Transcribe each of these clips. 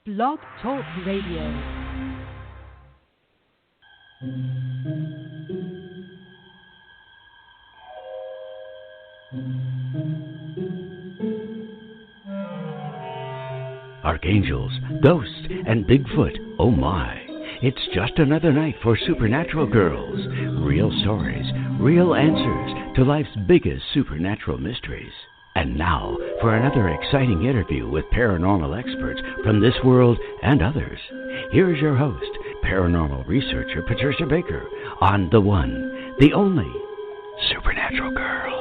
Blog Talk Radio. Archangels, ghosts, and Bigfoot, oh my. It's just another night for Supernatural Girls. Real stories, real answers to life's biggest supernatural mysteries. And now for another exciting interview with paranormal experts from this world and others. Here's your host, paranormal researcher Patricia Baker, on the one, the only Supernatural Girls.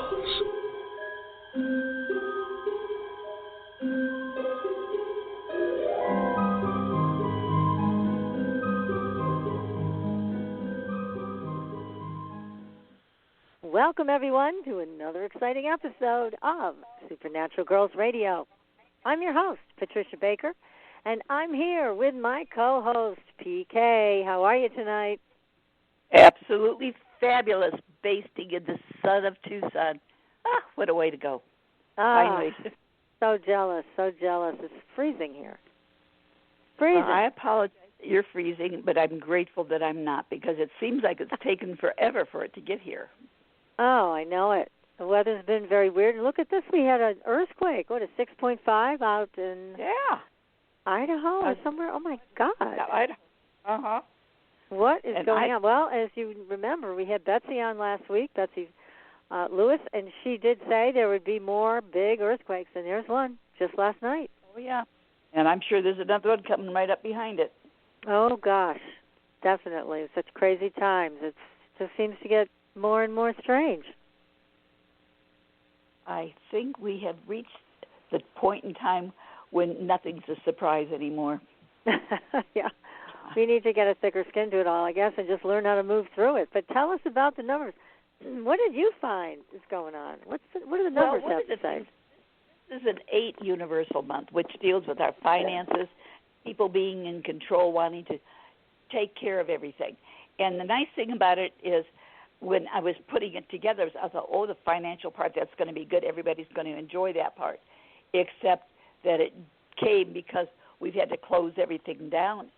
Welcome, everyone, to another exciting episode of Supernatural Girls Radio. I'm your host, Patricia Baker, and I'm here with my co-host, PK. How are you tonight? Absolutely fabulous, basting in the sun of Tucson. Ah, what a way to go. Finally. So jealous, so jealous. It's freezing here. Freezing. I apologize that you're freezing, but I'm grateful that I'm not, because it seems like it's taken forever for it to get here. Oh, I know it. The weather's been very weird. Look at this. We had an earthquake, a 6.5 out in Idaho or somewhere. Oh, my God. Idaho. Uh-huh. What is going on? Well, as you remember, we had Betsy on last week, Betsy Lewis, and she did say there would be more big earthquakes, and there's one just last night. Oh, yeah. And I'm sure there's another one coming right up behind it. Oh, gosh. Definitely. Such crazy times. It just seems to get more and more strange. I think we have reached the point in time when nothing's a surprise anymore. Yeah. We need to get a thicker skin to it all, I guess, and just learn how to move through it. But tell us about the numbers. What did you find is going on? What do the numbers have to say? This is an 8 universal month, which deals with our finances, people being in control, wanting to take care of everything. And the nice thing about it is, when I was putting it together, I thought, the financial part, that's going to be good. Everybody's going to enjoy that part, except that it came because we've had to close everything down,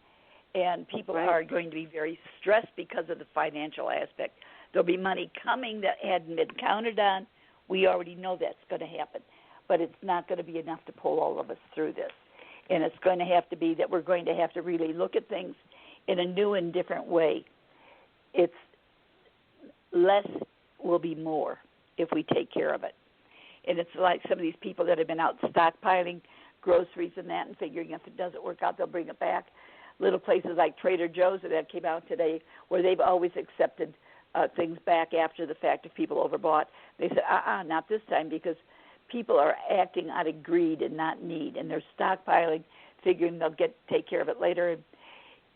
and people are going to be very stressed because of the financial aspect. There'll be money coming that hadn't been counted on. We already know that's going to happen, but it's not going to be enough to pull all of us through this. And it's going to have to be that we're going to have to really look at things in a new and different way. It's less will be more if we take care of it. And it's like some of these people that have been out stockpiling groceries and that and figuring if it doesn't work out, they'll bring it back. Little places like Trader Joe's that came out today where they've always accepted things back after the fact if people overbought. They said, not this time, because people are acting out of greed and not need, and they're stockpiling, figuring they'll take care of it later. And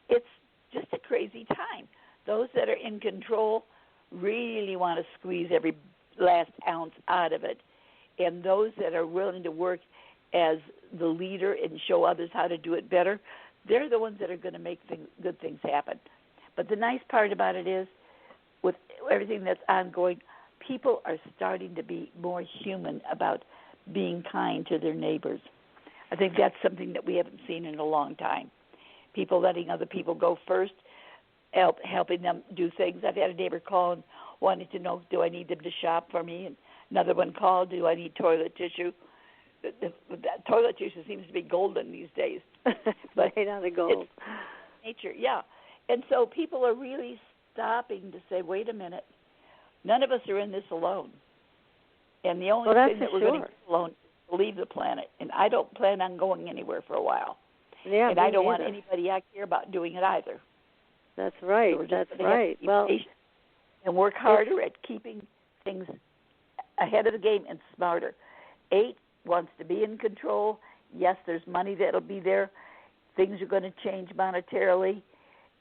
it's just a crazy time. Those that are in control really want to squeeze every last ounce out of it. And those that are willing to work as the leader and show others how to do it better, they're the ones that are going to make good things happen. But the nice part about it is, with everything that's ongoing, people are starting to be more human about being kind to their neighbors. I think that's something that we haven't seen in a long time. People letting other people go first, helping them do things. I've had a neighbor call and wanted to know, do I need them to shop for me? And another one called, do I need toilet tissue? The toilet tissue seems to be golden these days. But made out of gold. Nature, yeah. And so people are really stopping to say, wait a minute, none of us are in this alone. And the only thing that we're going to get alone is to leave the planet. And I don't plan on going anywhere for a while. Yeah, and I don't want anybody I care about doing it either. That's right. So that's right. Well, and work harder at keeping things ahead of the game and smarter. 8 wants to be in control. Yes, there's money that'll be there. Things are going to change monetarily.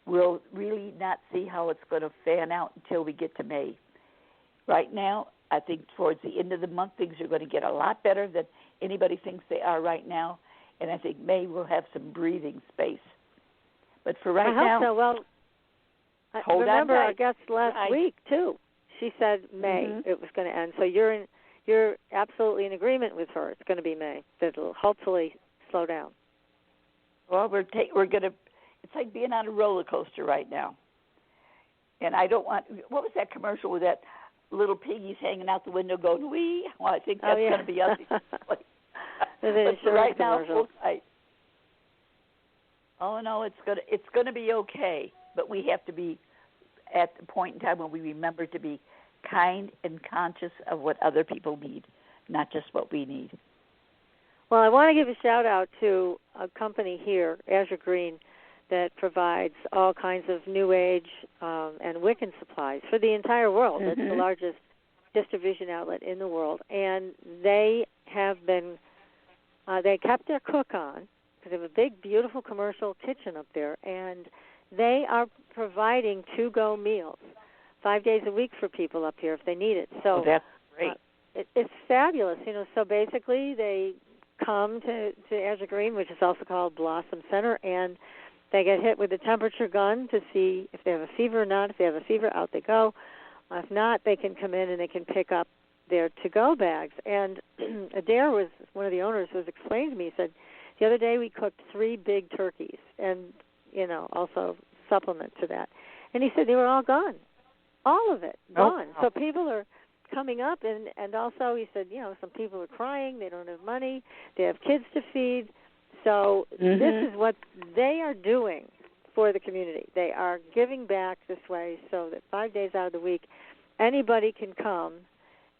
We'll really not see how it's going to fan out until we get to May. Right now, I think towards the end of the month, things are going to get a lot better than anybody thinks they are right now. And I think May will have some breathing space. But for right now, I hope so. Well, I remember our guest last week too. She said May it was going to end. So you're absolutely in agreement with her. It's going to be May. It'll hopefully slow down. Well, we're gonna. It's like being on a roller coaster right now. And I don't want. What was that commercial with that little piggies hanging out the window going wee? Well, I think that's going to be us. But right now, full tight. Oh no, it's gonna be okay. But we have to be at the point in time when we remember to be kind and conscious of what other people need, not just what we need. Well, I want to give a shout out to a company here, Azure Green, that provides all kinds of New Age and Wiccan supplies for the entire world. Mm-hmm. It's the largest distribution outlet in the world, and they have been they kept their cook on because they have a big, beautiful commercial kitchen up there, and they are providing to-go meals 5 days a week for people up here if they need it. So that's great. It's fabulous. So basically they come to Azure Green, which is also called Blossom Center, and they get hit with a temperature gun to see if they have a fever or not. If they have a fever, out they go. If not, they can come in and they can pick up their to-go bags. And Adair, was one of the owners, was explaining to me, he said, the other day we cooked 3 big turkeys and, also supplement to that. And he said they were all gone. All of it, gone. Oh. So people are coming up, and also he said, some people are crying. They don't have money. They have kids to feed. So This is what they are doing for the community. They are giving back this way so that 5 days out of the week, anybody can come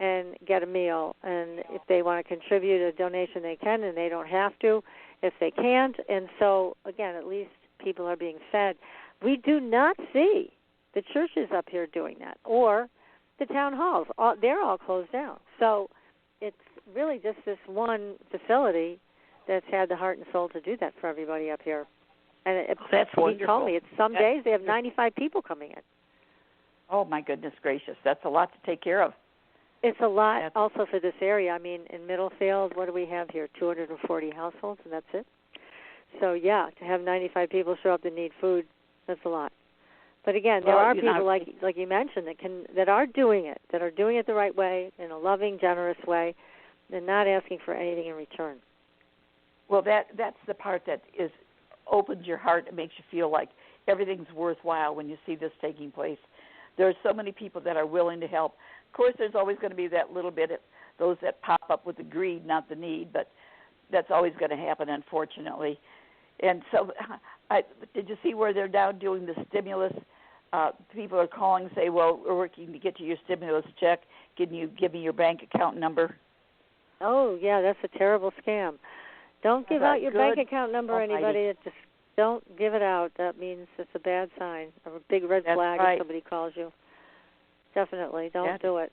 and get a meal. And if they want to contribute a donation, they can, and they don't have to if they can't. And so, again, at least people are being fed. We do not see the churches up here doing that, or the town halls. They're all closed down. So it's really just this one facility that's had the heart and soul to do that for everybody up here. And that's wonderful. He told me some days they have 95 people coming in. Oh, my goodness gracious. That's a lot to take care of. It's a lot also for this area. I mean, in Middlefield, what do we have here? 240 households, and that's it. So, to have 95 people show up that need food, that's a lot. But again, there are people like you mentioned that are doing it the right way, in a loving, generous way, and not asking for anything in return. Well, that's the part that opens your heart and makes you feel like everything's worthwhile when you see this taking place. There are so many people that are willing to help. Of course, there's always going to be that little bit of those that pop up with the greed, not the need, but that's always going to happen, unfortunately. And so did you see where they're now doing the stimulus? People are calling and say, well, we're working to get you your stimulus check. Can you give me your bank account number? Oh, yeah, that's a terrible scam. Don't give out your bank account number, anybody. Just don't give it out. That means it's a bad sign, or a big red flag if somebody calls you. Definitely, don't do it.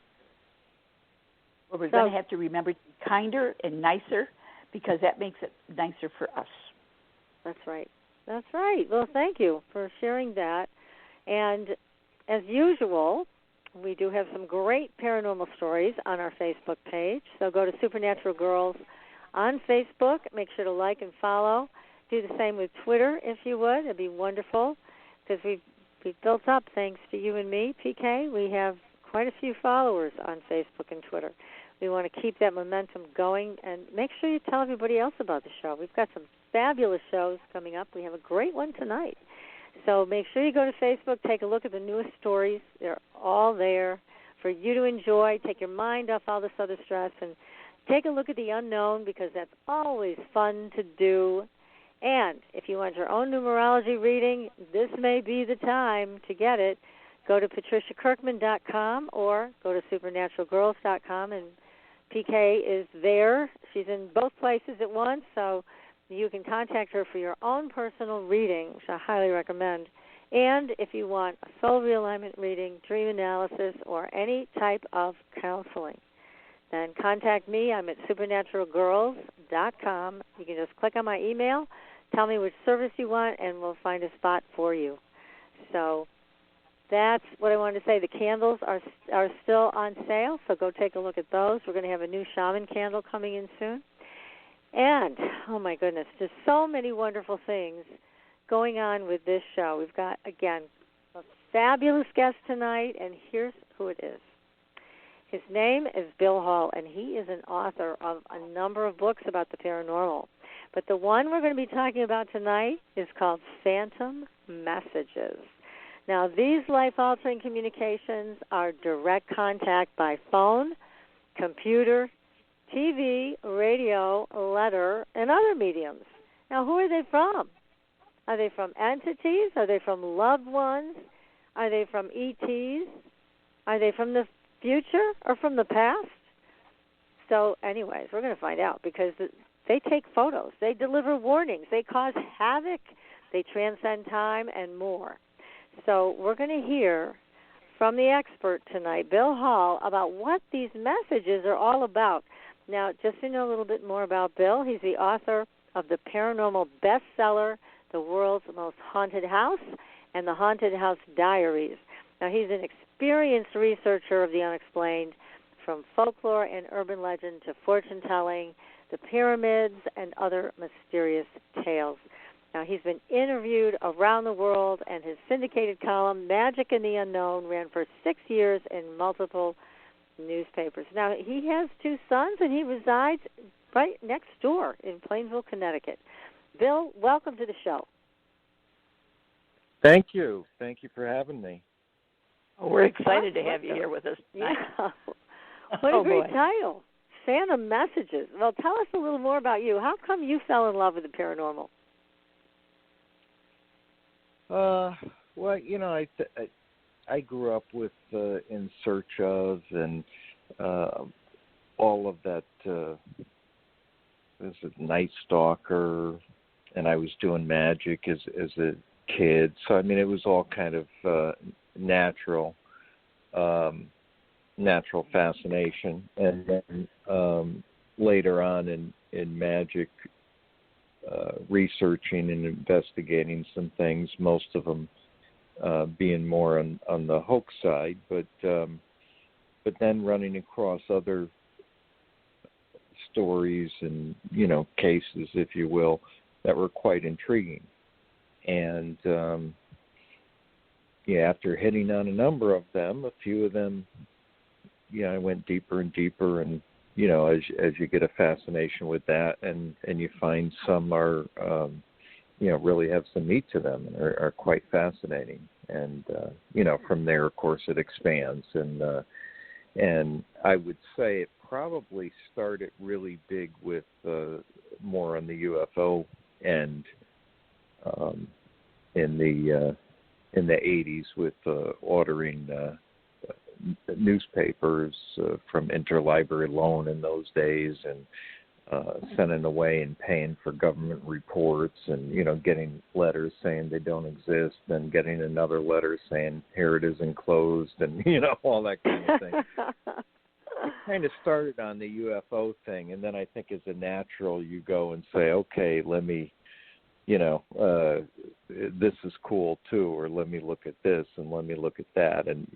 Well, we're going to have to remember to be kinder and nicer, because that makes it nicer for us. That's right. That's right. Well, thank you for sharing that. And as usual, we do have some great paranormal stories on our Facebook page. So go to Supernatural Girls on Facebook. Make sure to like and follow. Do the same with Twitter, if you would. It'd be wonderful, because we've built up, thanks to you and me, PK. We have quite a few followers on Facebook and Twitter. We want to keep that momentum going, and make sure you tell everybody else about the show. We've got some fabulous shows coming up. We have a great one tonight. So make sure you go to Facebook, take a look at the newest stories. They're all there for you to enjoy. Take your mind off all this other stress, and take a look at the unknown, because that's always fun to do. And if you want your own numerology reading, this may be the time to get it. Go to patriciakirkman.com or go to supernaturalgirls.com, and PK is there. She's in both places at once, so you can contact her for your own personal reading, which I highly recommend. And if you want a soul realignment reading, dream analysis, or any type of counseling, then contact me. I'm at supernaturalgirls.com. You can just click on my email, tell me which service you want, and we'll find a spot for you. So that's what I wanted to say. The candles are still on sale, so go take a look at those. We're going to have a new shaman candle coming in soon. And, oh my goodness, just so many wonderful things going on with this show. We've got, again, a fabulous guest tonight, and here's who it is. His name is Bill Hall, and he is an author of a number of books about the paranormal. But the one we're going to be talking about tonight is called Phantom Messages. Now, these life-altering communications are direct contact by phone, computer, TV, radio, letter, and other mediums. Now, who are they from? Are they from entities? Are they from loved ones? Are they from ETs? Are they from the future or from the past? So, anyways, we're going to find out because they take photos. They deliver warnings. They cause havoc. They transcend time and more. So we're going to hear from the expert tonight, Bill Hall, about what these messages are all about. Now, just to know a little bit more about Bill, he's the author of the paranormal bestseller, The World's Most Haunted House, and the Haunted House Diaries. Now, he's an experienced researcher of the unexplained, from folklore and urban legend to fortune-telling, the pyramids, and other mysterious tales. Now, he's been interviewed around the world, and his syndicated column, Magic in the Unknown, ran for 6 years in multiple newspapers. Now, he has 2 sons, and he resides right next door in Plainville, Connecticut. Bill, welcome to the show. Thank you. Thank you for having me. We're excited to have you here with us tonight. Yeah. What a great title, Phantom Messages. Well, tell us a little more about you. How come you fell in love with the paranormal? Well, you know, I grew up with In Search Of and all of that. As a Night Stalker, and I was doing magic as a kid. So I mean, it was all kind of natural fascination. And then later on in magic, researching and investigating some things, most of them being more on the hoax side, but then running across other stories and, you know, cases, if you will, that were quite intriguing. And after hitting on a number of them, a few of them, I went deeper and deeper, and as you get a fascination with that, and you find some are, really have some meat to them and are quite fascinating. And, from there, of course, it expands. And I would say it probably started really big with more on the UFO end in the 80s with ordering newspapers from interlibrary loan in those days, and sending away and paying for government reports, and getting letters saying they don't exist, then getting another letter saying here it is enclosed, and all that kind of thing. It kind of started on the UFO thing, and then I think as a natural you go and say, okay, let me, this is cool too, or let me look at this and let me look at that, and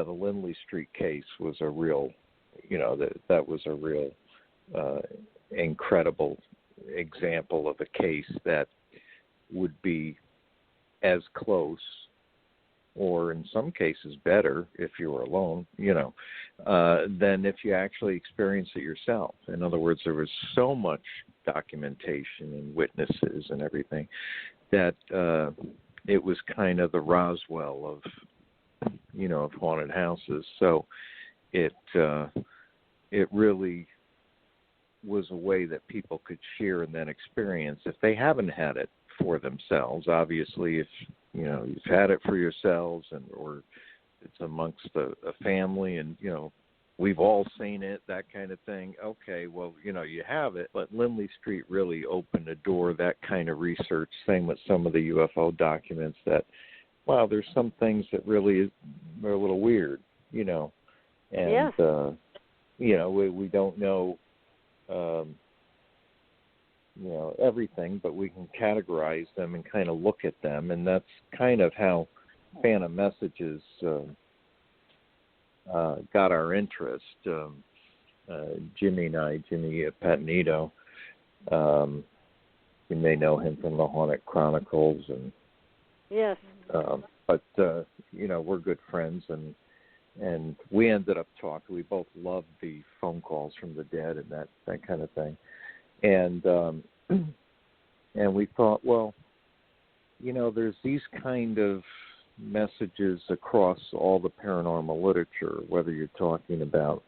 the Lindley Street case was a real, that was a real incredible example of a case that would be as close, or in some cases better if you were alone, than if you actually experience it yourself. In other words, there was so much documentation and witnesses and everything that it was kind of the Roswell of haunted houses. So it really was a way that people could share and then experience if they haven't had it for themselves. Obviously, if you've had it for yourselves, or it's amongst a family, and we've all seen it, that kind of thing. Okay, well, you have it. But Lindley Street really opened a door, that kind of research. Same with some of the UFO documents that, wow, there's some things that really are a little weird, and, yes. We don't know, everything, but we can categorize them and kind of look at them, and that's kind of how Phantom Messages got our interest. Jimmy Patanito, you may know him from the Haunted Chronicles, and yes. But we're good friends, and and we ended up talking. We both loved the phone calls from the dead and that kind of thing. And and we thought, well, there's these kind of messages across all the paranormal literature, whether you're talking about,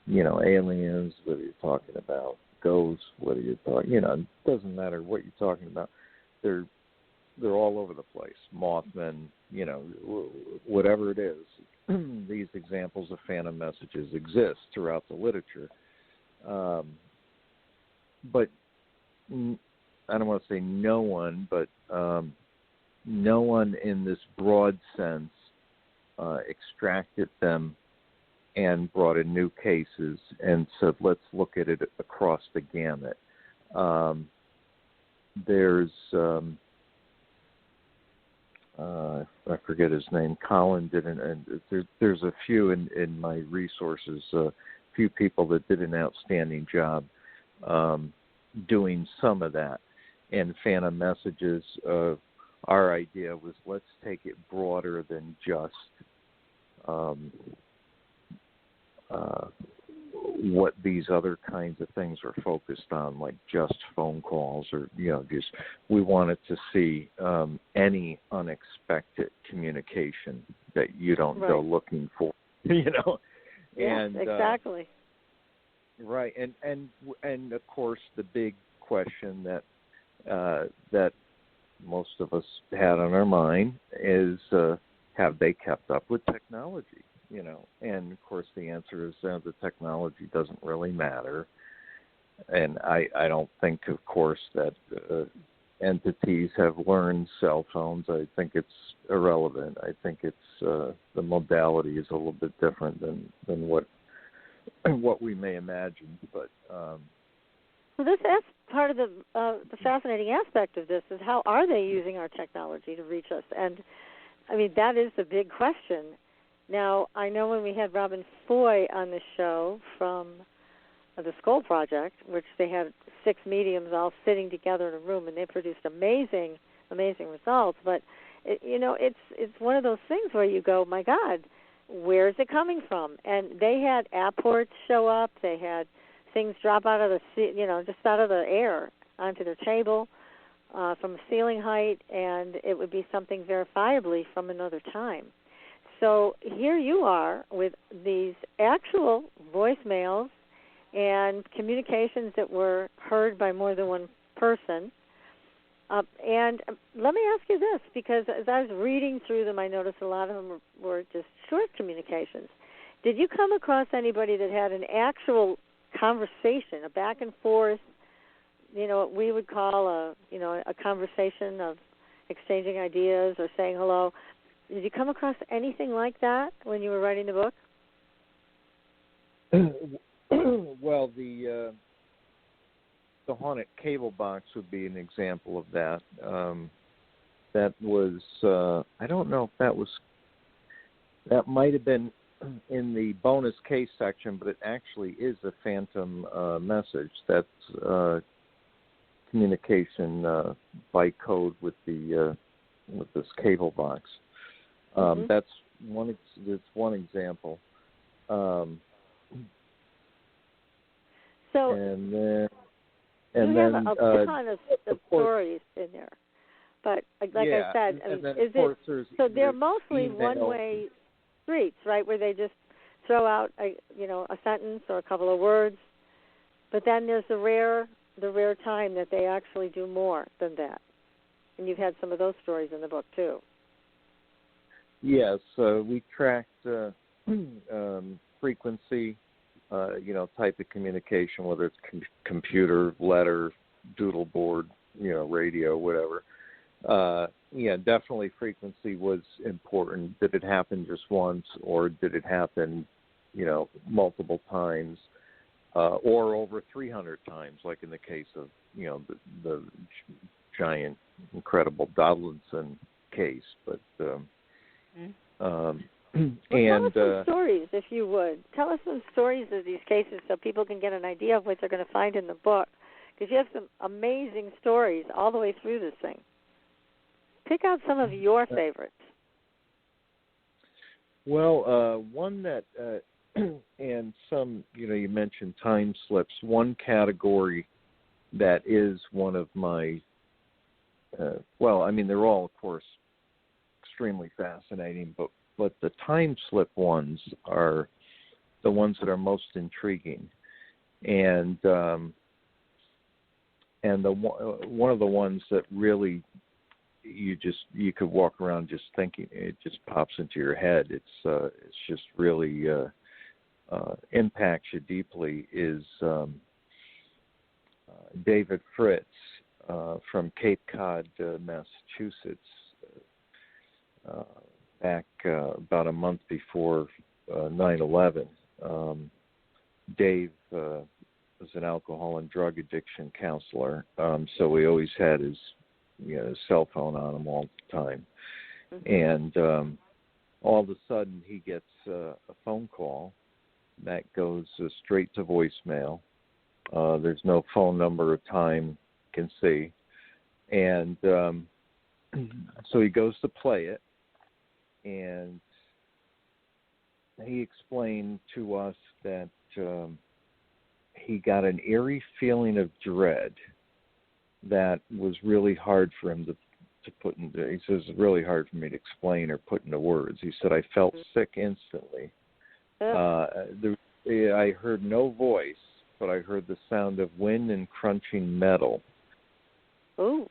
aliens, whether you're talking about ghosts, whether you're talking, it doesn't matter what you're talking about. They're all over the place. Mothman, whatever it is. These examples of phantom messages exist throughout the literature. But I don't want to say no one, but no one in this broad sense extracted them and brought in new cases and said, let's look at it across the gamut. There's, I forget his name, Colin did, and there's a few in my resources, a few people that did an outstanding job doing some of that. And phantom messages, our idea was let's take it broader than just what these other kinds of things are focused on, like just phone calls or, just we wanted to see any unexpected communication that you don't go looking for, Yes, and exactly. Right, and of course the big question that most of us had on our mind is, have they kept up with technology? And of course the answer is the technology doesn't really matter. And I don't think, of course, that entities have learned cell phones. I think it's irrelevant. I think it's the modality is a little bit different than what we may imagine. But well, that's part of the fascinating aspect of this is how are they using our technology to reach us? And I mean that is the big question. Now, I know when we had Robin Foy on the show from the Skull Project, which they had 6 mediums all sitting together in a room, and they produced amazing results. But, it's one of those things where you go, my God, where is it coming from? And they had apports show up. They had things drop out of just out of the air onto their table from ceiling height, and it would be something verifiably from another time. So here you are with these actual voicemails and communications that were heard by more than one person. And let me ask you this, because as I was reading through them, I noticed a lot of them were just short communications. Did you come across anybody that had an actual conversation, a back and forth, what we would call a conversation of exchanging ideas or saying hello? Did you come across anything like that when you were writing the book? Well, the haunted cable box would be an example of that. That was I don't know if that might have been in the bonus case section, but it actually is a phantom message. That's communication by code with this cable box. That's one example. So and then you have a ton of stories in there, but like I said, they're mostly one-way streets, right, where they just throw out a sentence or a couple of words, but then there's the rare time that they actually do more than that, and you've had some of those stories in the book too. Yes, we tracked frequency, type of communication, whether it's computer, letter, doodle board, radio, whatever. Definitely frequency was important. Did it happen just once, or did it happen, multiple times, or over 300 times, like in the case of, the giant, incredible Dodlinson case, but. Tell us some stories, if you would. Tell us some stories of these cases so people can get an idea of what they're going to find in the book, because you have some amazing stories all the way through this thing. Pick out some of your favorites. Well, one that, and some, you mentioned time slips. One category that is one of my, they're all, of course, extremely fascinating, but the time slip ones are the ones that are most intriguing. And one of the ones that really you could walk around just thinking, it just pops into your head. It's just really impacts you deeply. Is David Fritz from Cape Cod, Massachusetts, back about a month before 9/11. Dave was an alcohol and drug addiction counselor, so he always had his cell phone on him all the time. Mm-hmm. And all of a sudden he gets a phone call that goes straight to voicemail. There's no phone number or time can see. And so he goes to play it, and he explained to us that he got an eerie feeling of dread that was really hard for him to put into. He says it's really hard for me to explain or put into words. He said, I felt sick instantly. I heard no voice, but I heard the sound of wind and crunching metal. Oh.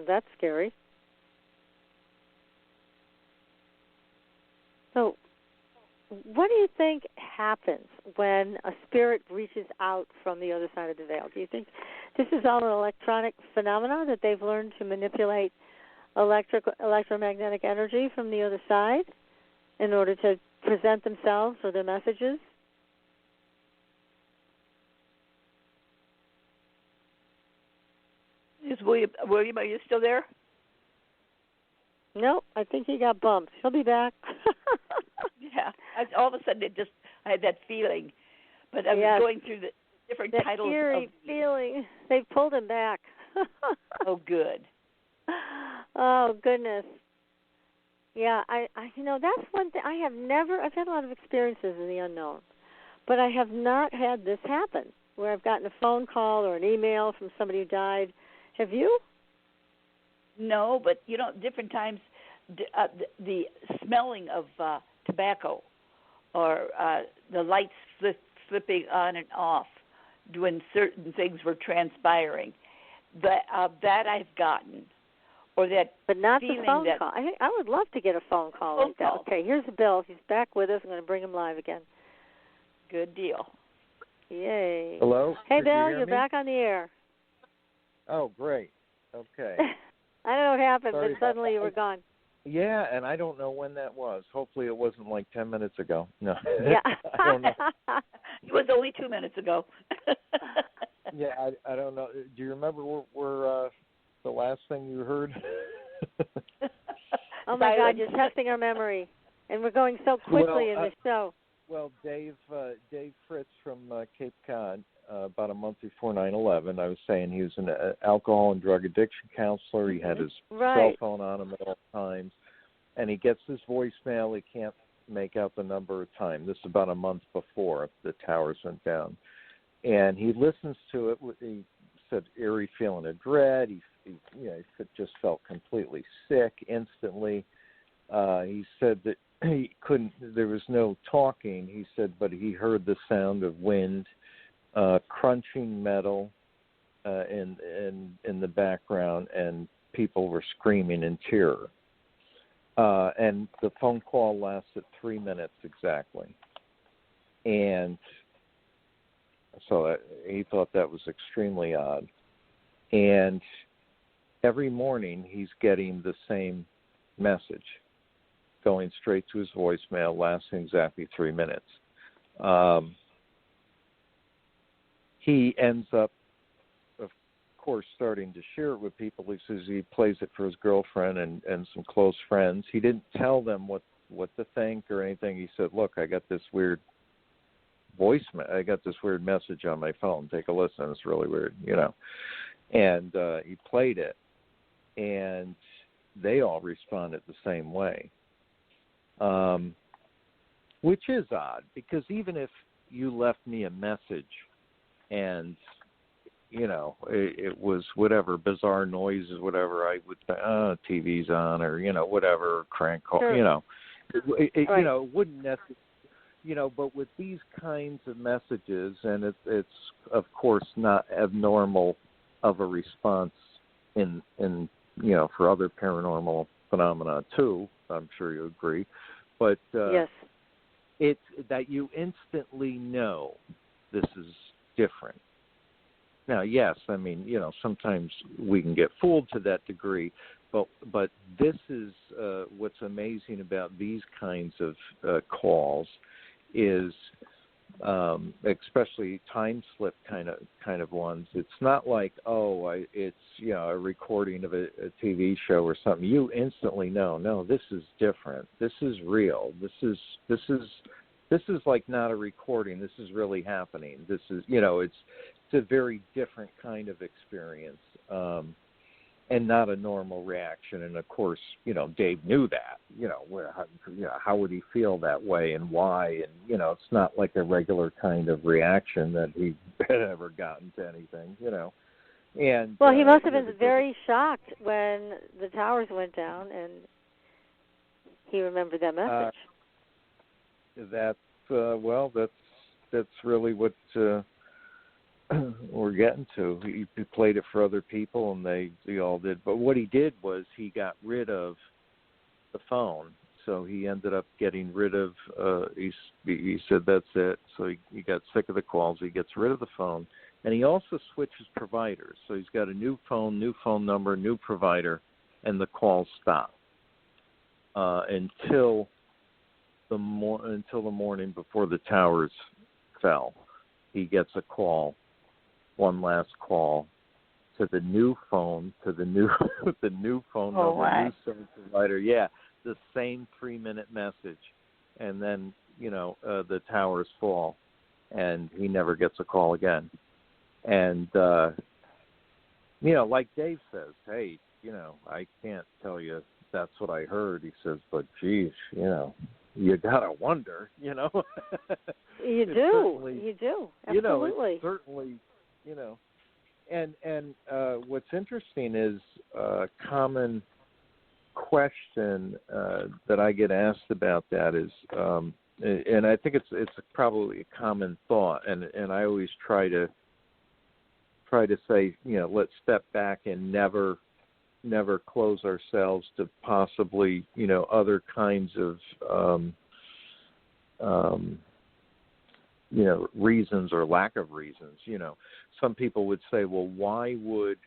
That's scary. So, what do you think happens when a spirit reaches out from the other side of the veil? Do you think this is all an electronic phenomenon that they've learned to manipulate electromagnetic energy from the other side in order to present themselves or their messages? Is William, are you still there? No, I think he got bumped. He'll be back. Yeah, all of a sudden I had that feeling, but I was going through the different that titles. That eerie feeling. They pulled him back. Oh, good. Oh, goodness. Yeah, I that's one thing. I've had a lot of experiences in the unknown, but I have not had this happen where I've gotten a phone call or an email from somebody who died. Have you? No, but different times, the smelling of tobacco, or the lights flipping on and off when certain things were transpiring, that I've gotten, or that. But not feeling the phone that, call. I would love to get a phone call like that. Call. Okay, here's Bill. He's back with us. I'm going to bring him live again. Good deal. Yay. Hello? Hey, Did Bill, you're me? Back on the air. Oh, great. Okay. I don't know what happened, Sorry but suddenly you were gone. Yeah, and I don't know when that was. Hopefully it wasn't like 10 minutes ago. No. Yeah. I don't know. It was only 2 minutes ago. Yeah, I don't know. Do you remember where the last thing you heard? Oh, my God, you're testing our memory. And we're going so quickly in this show. Well, Dave Fritz from Cape Cod, about a month before 9/11, I was saying he was an alcohol and drug addiction counselor. He had his cell phone on him at all times. And he gets his voicemail. He can't make out the number of time. This is about a month before the towers went down. And he listens to it. He said eerie feeling of dread. He just felt completely sick instantly. He said that he couldn't, there was no talking, he said, but he heard the sound of wind, crunching metal in the background, and people were screaming in terror. And the phone call lasted 3 minutes exactly. And so he thought that was extremely odd. And every morning he's getting the same message, going straight to his voicemail, lasting exactly 3 minutes. He ends up, of course, starting to share it with people. He says he plays it for his girlfriend and some close friends. He didn't tell them what to think or anything. He said, look, I got this weird message on my phone. Take a listen. It's really weird, And he played it. And they all responded the same way, which is odd, because even if you left me a message and, you know, it was whatever, bizarre noises, whatever, I would say, oh, TV's on, or, you know, whatever, crank call, Sure. you know. Right. You know, it wouldn't necessarily, you know, but with these kinds of messages, and it's of course not abnormal of a response in you know, for other paranormal phenomena too, I'm sure you agree, but yes. It's that you instantly know this is different. Now, yes, I mean, you know, sometimes we can get fooled to that degree, but this is what's amazing about these kinds of calls is, especially time slip kind of ones. It's not like, it's, you know, a recording of a TV show or something. You instantly know, no, this is different. This is real. This is like not a recording. This is really happening. This is, you know, it's a very different kind of experience, and not a normal reaction. And of course, you know, Dave knew that. You know, how would he feel that way, and why? And you know, it's not like a regular kind of reaction that he had ever gotten to anything. You know, and well, he must have been very shocked when the towers went down, and he remembered that message. That's really what we're getting to. He played it for other people, and they all did. But what he did was he got rid of the phone. So he ended up getting rid of. He said that's it. So he got sick of the calls. He gets rid of the phone, and he also switches providers. So he's got a new phone number, new provider, and the calls stop until the morning before the towers fell. He gets a call, one last call to the new phone, the new phone number, wow. new service provider. Yeah, the same 3-minute message, and then you know the towers fall, and he never gets a call again. And you know, like Dave says, hey, you know, I can't tell you that's what I heard. He says, but geez, you know, you gotta wonder, you know. You do. Absolutely. You know, it's certainly, you know, and what's interesting is a common question that I get asked about that is, and I think it's probably a common thought, and I always try to say, you know, let's step back and never close ourselves to possibly, you know, other kinds of, you know, reasons or lack of reasons. You know, some people would say, well, why would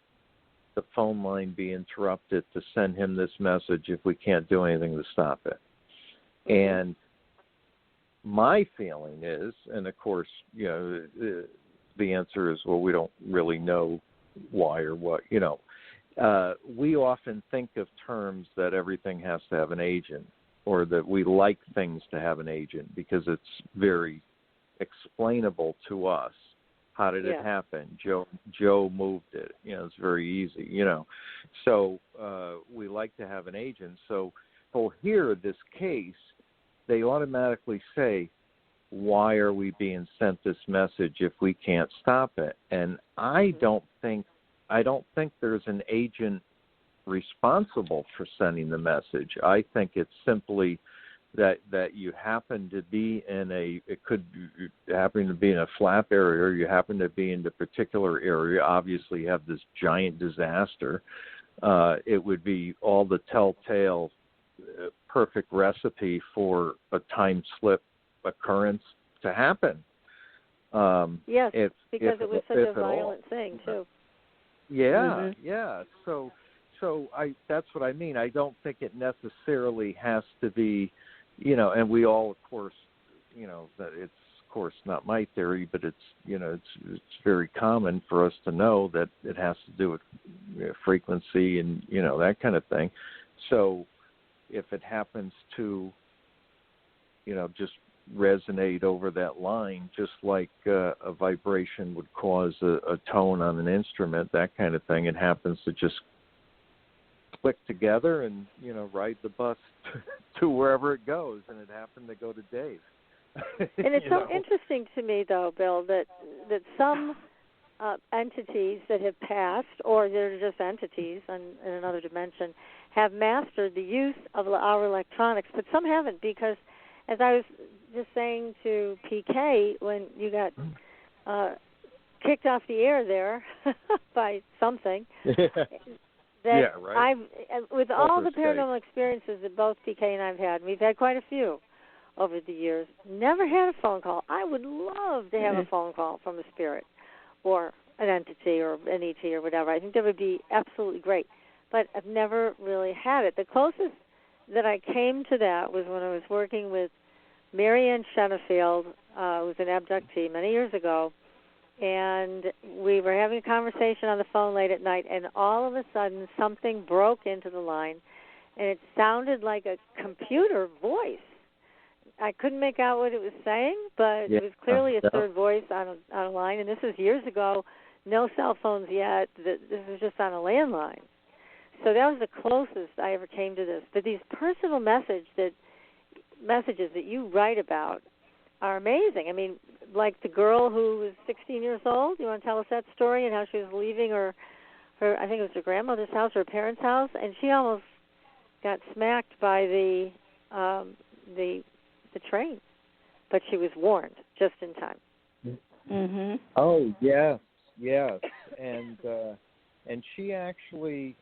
the phone line be interrupted to send him this message if we can't do anything to stop it? And my feeling is, and of course, you know, the answer is, well, we don't really know why or what, you know. We often think of terms that everything has to have an agent, or that we like things to have an agent because it's very explainable to us. How did it happen? Joe moved it. You know, it's very easy, you know. So we like to have an agent. So here, this case, they automatically say, why are we being sent this message if we can't stop it? And I don't think there's an agent responsible for sending the message. I think it's simply that you happen to be it could happen to be in a flap area, or you happen to be in the particular area. Obviously, you have this giant disaster. It would be all the telltale perfect recipe for a time slip occurrence to happen. Yes, because it was such a violent thing too. Yeah, yeah. So that's what I mean. I don't think it necessarily has to be, you know, and we all, of course, you know, that it's, of course, not my theory, but it's, you know, it's very common for us to know that it has to do with, you know, frequency and, you know, that kind of thing. So if it happens to, you know, just resonate over that line, just like a vibration would cause a tone on an instrument, that kind of thing, it happens to just click together and, ride the bus to wherever it goes. And it happened to go to Dave. And it's so interesting to me, though, Bill, that some entities that have passed, or they're just entities in another dimension, have mastered the use of our electronics, but some haven't, because as I was just saying to PK when you got kicked off the air there by something, that right. with all the paranormal experiences that both PK and I've had, we've had quite a few over the years, never had a phone call. I would love to have a phone call from a spirit or an entity or an ET or whatever. I think that would be absolutely great. But I've never really had it. The closest that I came to that was when I was working with Marianne Shenefield, who was an abductee many years ago, and we were having a conversation on the phone late at night, and all of a sudden something broke into the line, and it sounded like a computer voice. I couldn't make out what it was saying, but it was clearly a third voice on a line, and this was years ago, no cell phones yet. This was just on a landline. So that was the closest I ever came to this. But these personal messages that you write about are amazing. I mean, like the girl who was 16 years old. You want to tell us that story and how she was leaving her I think it was her grandmother's house or her parents' house, and she almost got smacked by the train, but she was warned just in time. Mm-hmm. Oh yes, and she actually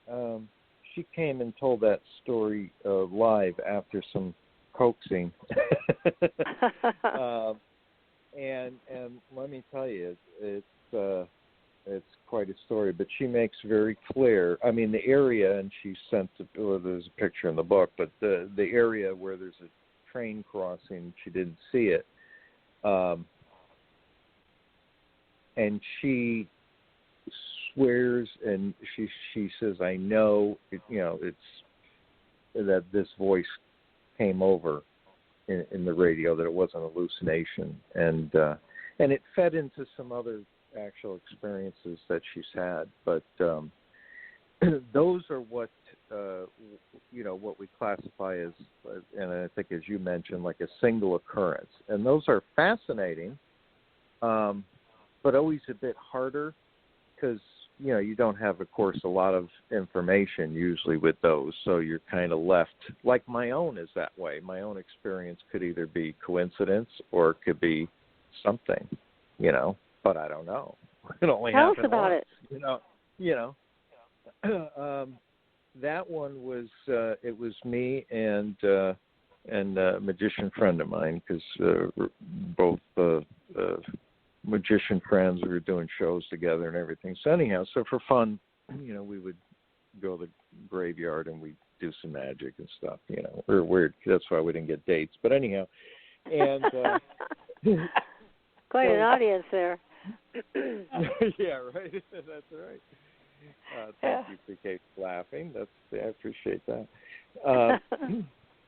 she came and told that story live after some coaxing, and let me tell you, it's quite a story. But she makes very clear. I mean, the area, and she sent there's a picture in the book, but the area where there's a train crossing, she didn't see it, and she swears, and she says, I know it's that this voice came over in the radio, that it was an hallucination, and it fed into some other actual experiences that she's had, but those are what what we classify as, and I think as you mentioned, like a single occurrence, and those are fascinating, but always a bit harder because you don't have, of course, a lot of information usually with those, so you're kind of left, like my own is that way. My own experience could either be coincidence or it could be something, but I don't know. It only Tell us happened about once, that one was it was me and a magician friend of mine, because both magician friends, we were doing shows together and everything. So anyhow, for fun, we would go to the graveyard and we'd do some magic and stuff. We're weird. That's why we didn't get dates. But anyhow, and quite an audience there. Yeah, right. That's right. Thank you, PK, for laughing. I appreciate that.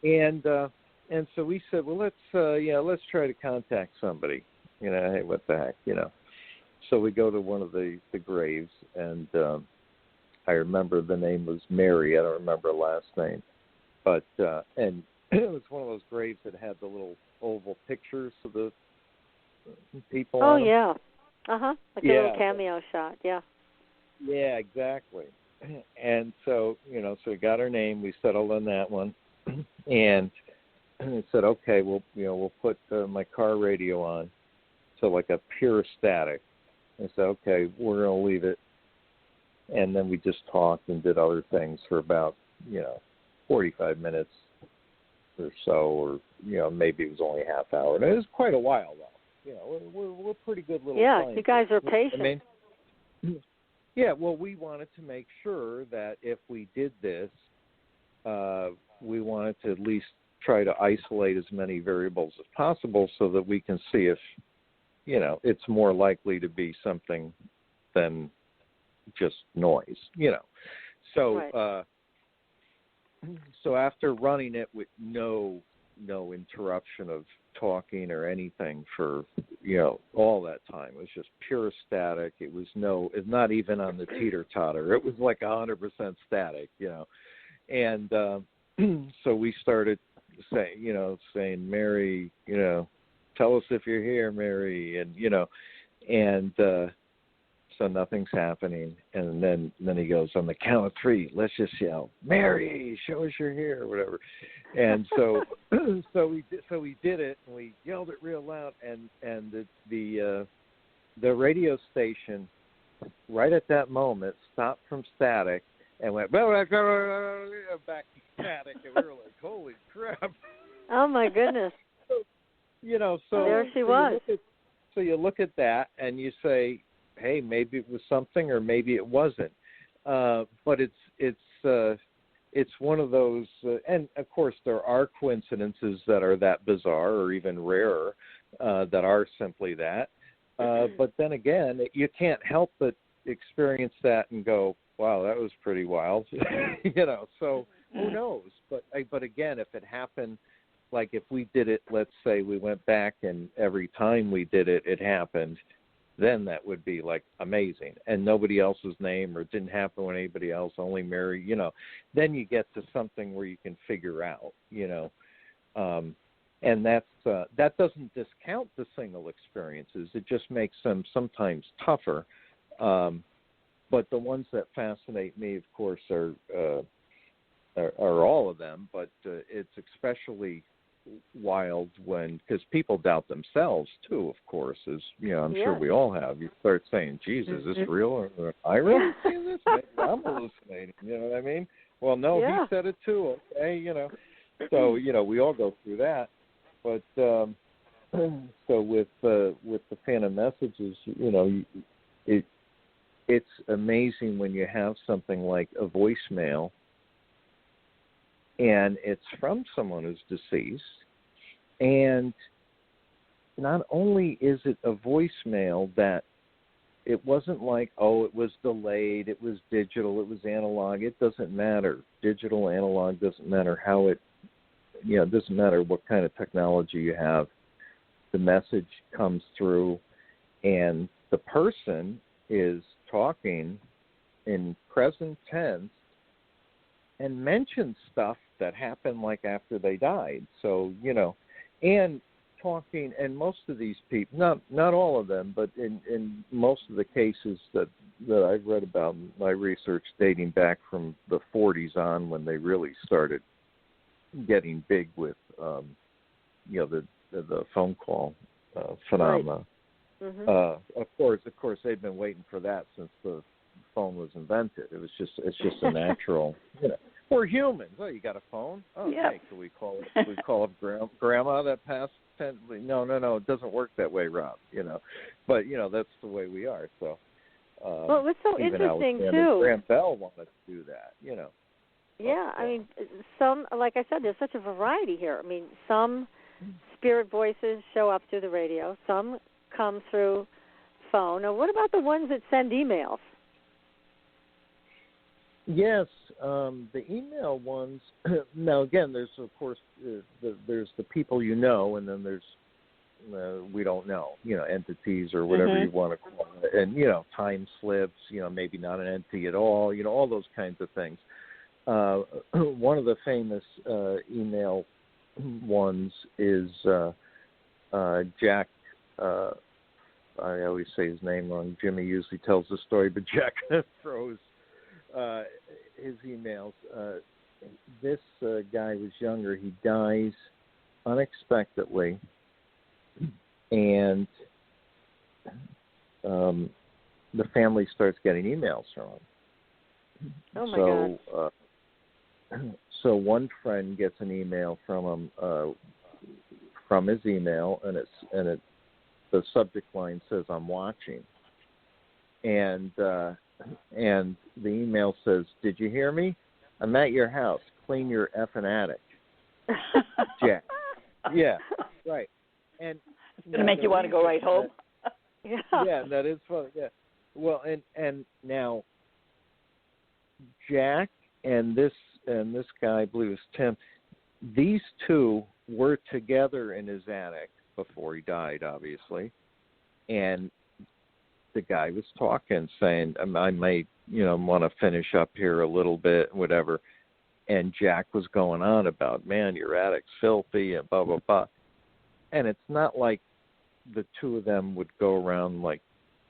And so we said, well, let's try to contact somebody. Hey, what the heck, So we go to one of the graves, and I remember the name was Mary. I don't remember her last name, but and it was one of those graves that had the little oval pictures of the people. Oh on them. yeah, like a little cameo shot. Yeah. Yeah, exactly. And so so we got her name. We settled on that one, and I said, okay, we'll put my car radio on. So like a pure static. I said, okay, we're going to leave it. And then we just talked and did other things for about, 45 minutes or so, or, maybe it was only a half hour. And it was quite a while, though. We're pretty good little clients. You guys are patient. I mean, yeah, well, we wanted to make sure that if we did this, we wanted to at least try to isolate as many variables as possible so that we can see if, it's more likely to be something than just noise, So, right. So after running it with no interruption of talking or anything for, all that time, it was just pure static. It's not even on the teeter-totter. It was like 100% static, And so we started saying, Mary, tell us if you're here, Mary, and so nothing's happening. And then he goes, on the count of 3, let's just yell, Mary, show us you're here, or whatever. And so we did it, and we yelled it real loud, and the radio station right at that moment stopped from static and went back to static, and we were like, holy crap. Oh my goodness. So there she was. So you look at that and you say, hey, maybe it was something, or maybe it wasn't. But it's one of those, and of course there are coincidences that are that bizarre or even rarer that are simply that. But then again, you can't help but experience that and go, wow, that was pretty wild. So who knows? But again, if it happened, like if we did it, let's say we went back and every time we did it, it happened, then that would be like amazing. And nobody else's name, or it didn't happen with anybody else, only Mary, then you get to something where you can figure out, and that doesn't discount the single experiences. It just makes them sometimes tougher. But the ones that fascinate me, of course, are all of them. But it's especially wild because people doubt themselves too. Of course, as I'm sure we all have. You start saying, "Jesus, is this real? Or I really see this? Maybe I'm hallucinating." You know what I mean? Well, no, he said it too. Okay, So we all go through that. But so with the Phantom Messages, it's amazing when you have something like a voicemail, and it's from someone who's deceased, and not only is it a voicemail that it wasn't like, it was delayed, it was digital, it was analog. It doesn't matter. Digital, analog, doesn't matter how it, it doesn't matter what kind of technology you have. The message comes through, and the person is talking in present tense and mentions stuff that happened like after they died. So, and talking, and most of these people, not all of them, but in most of the cases that I've read about in my research dating back from the 40s on, when they really started getting big with, the phone call phenomena. Right. Mm-hmm. Of course, they've been waiting for that since the phone was invented. It's just a natural. We're humans. Oh, you got a phone? Oh, hey, can we call it? Can we call up grandma that passed? No, it doesn't work that way, Rob. But that's the way we are. So. Well, what's so interesting too? Graham Bell wanted to do that. Yeah, I mean, some, like I said, there's such a variety here. I mean, some spirit voices show up through the radio. Some come through phone. Now, what about the ones that send emails? Yes, the email ones. Now, again, there's of course there's the people and then there's we don't know, entities or whatever you want to call it, and time slips, maybe not an entity at all, all those kinds of things. One of the famous email ones is Jack. I always say his name wrong. Jimmy usually tells the story, but Jack throws his emails. This guy was younger. He dies unexpectedly, and the family starts getting emails from him. Oh my God. So one friend gets an email from him, from his email, and the subject line says, "I'm watching," and the email says, "Did you hear me? I'm at your house. Clean your effing attic." Jack. Yeah, right. And it's going to make you want to go right home. Yeah, that is fun. Yeah. Well, and now Jack and this guy, I believe it's Tim, these two were together in his attic before he died, obviously. And the guy was talking, saying, I might, want to finish up here a little bit, whatever. and Jack was going on about, man, your attic's filthy and blah, blah, blah. And it's not like the two of them would go around, like,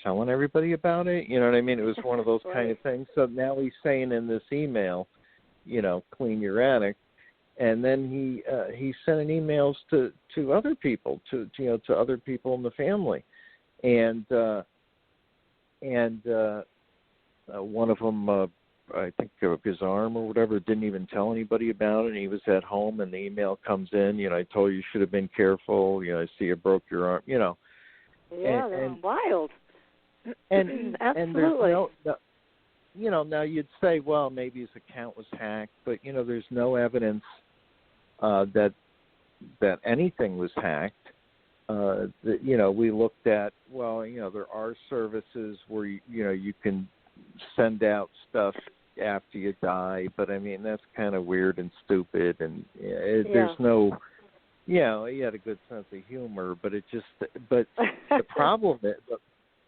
telling everybody about it. You know what I mean? It was one of those kind of things. So now he's saying in this email, you know, clean your attic. And then he's sending emails to other people, to other people in the family. And one of them, I think his arm or whatever, didn't even tell anybody about it. And he was at home, and the email comes in, you know, I told you should have been careful. You know, I see you broke your arm, you know. Yeah, they're wild. And absolutely. And there's no, you know, now you'd say, well, maybe his account was hacked, but, you know, there's no evidence that anything was hacked. You know, we looked at, well, you know, there are services where, you know, you can send out stuff after you die, but, I mean, that's kind of weird and stupid, and there's no, you know, he had a good sense of humor, but but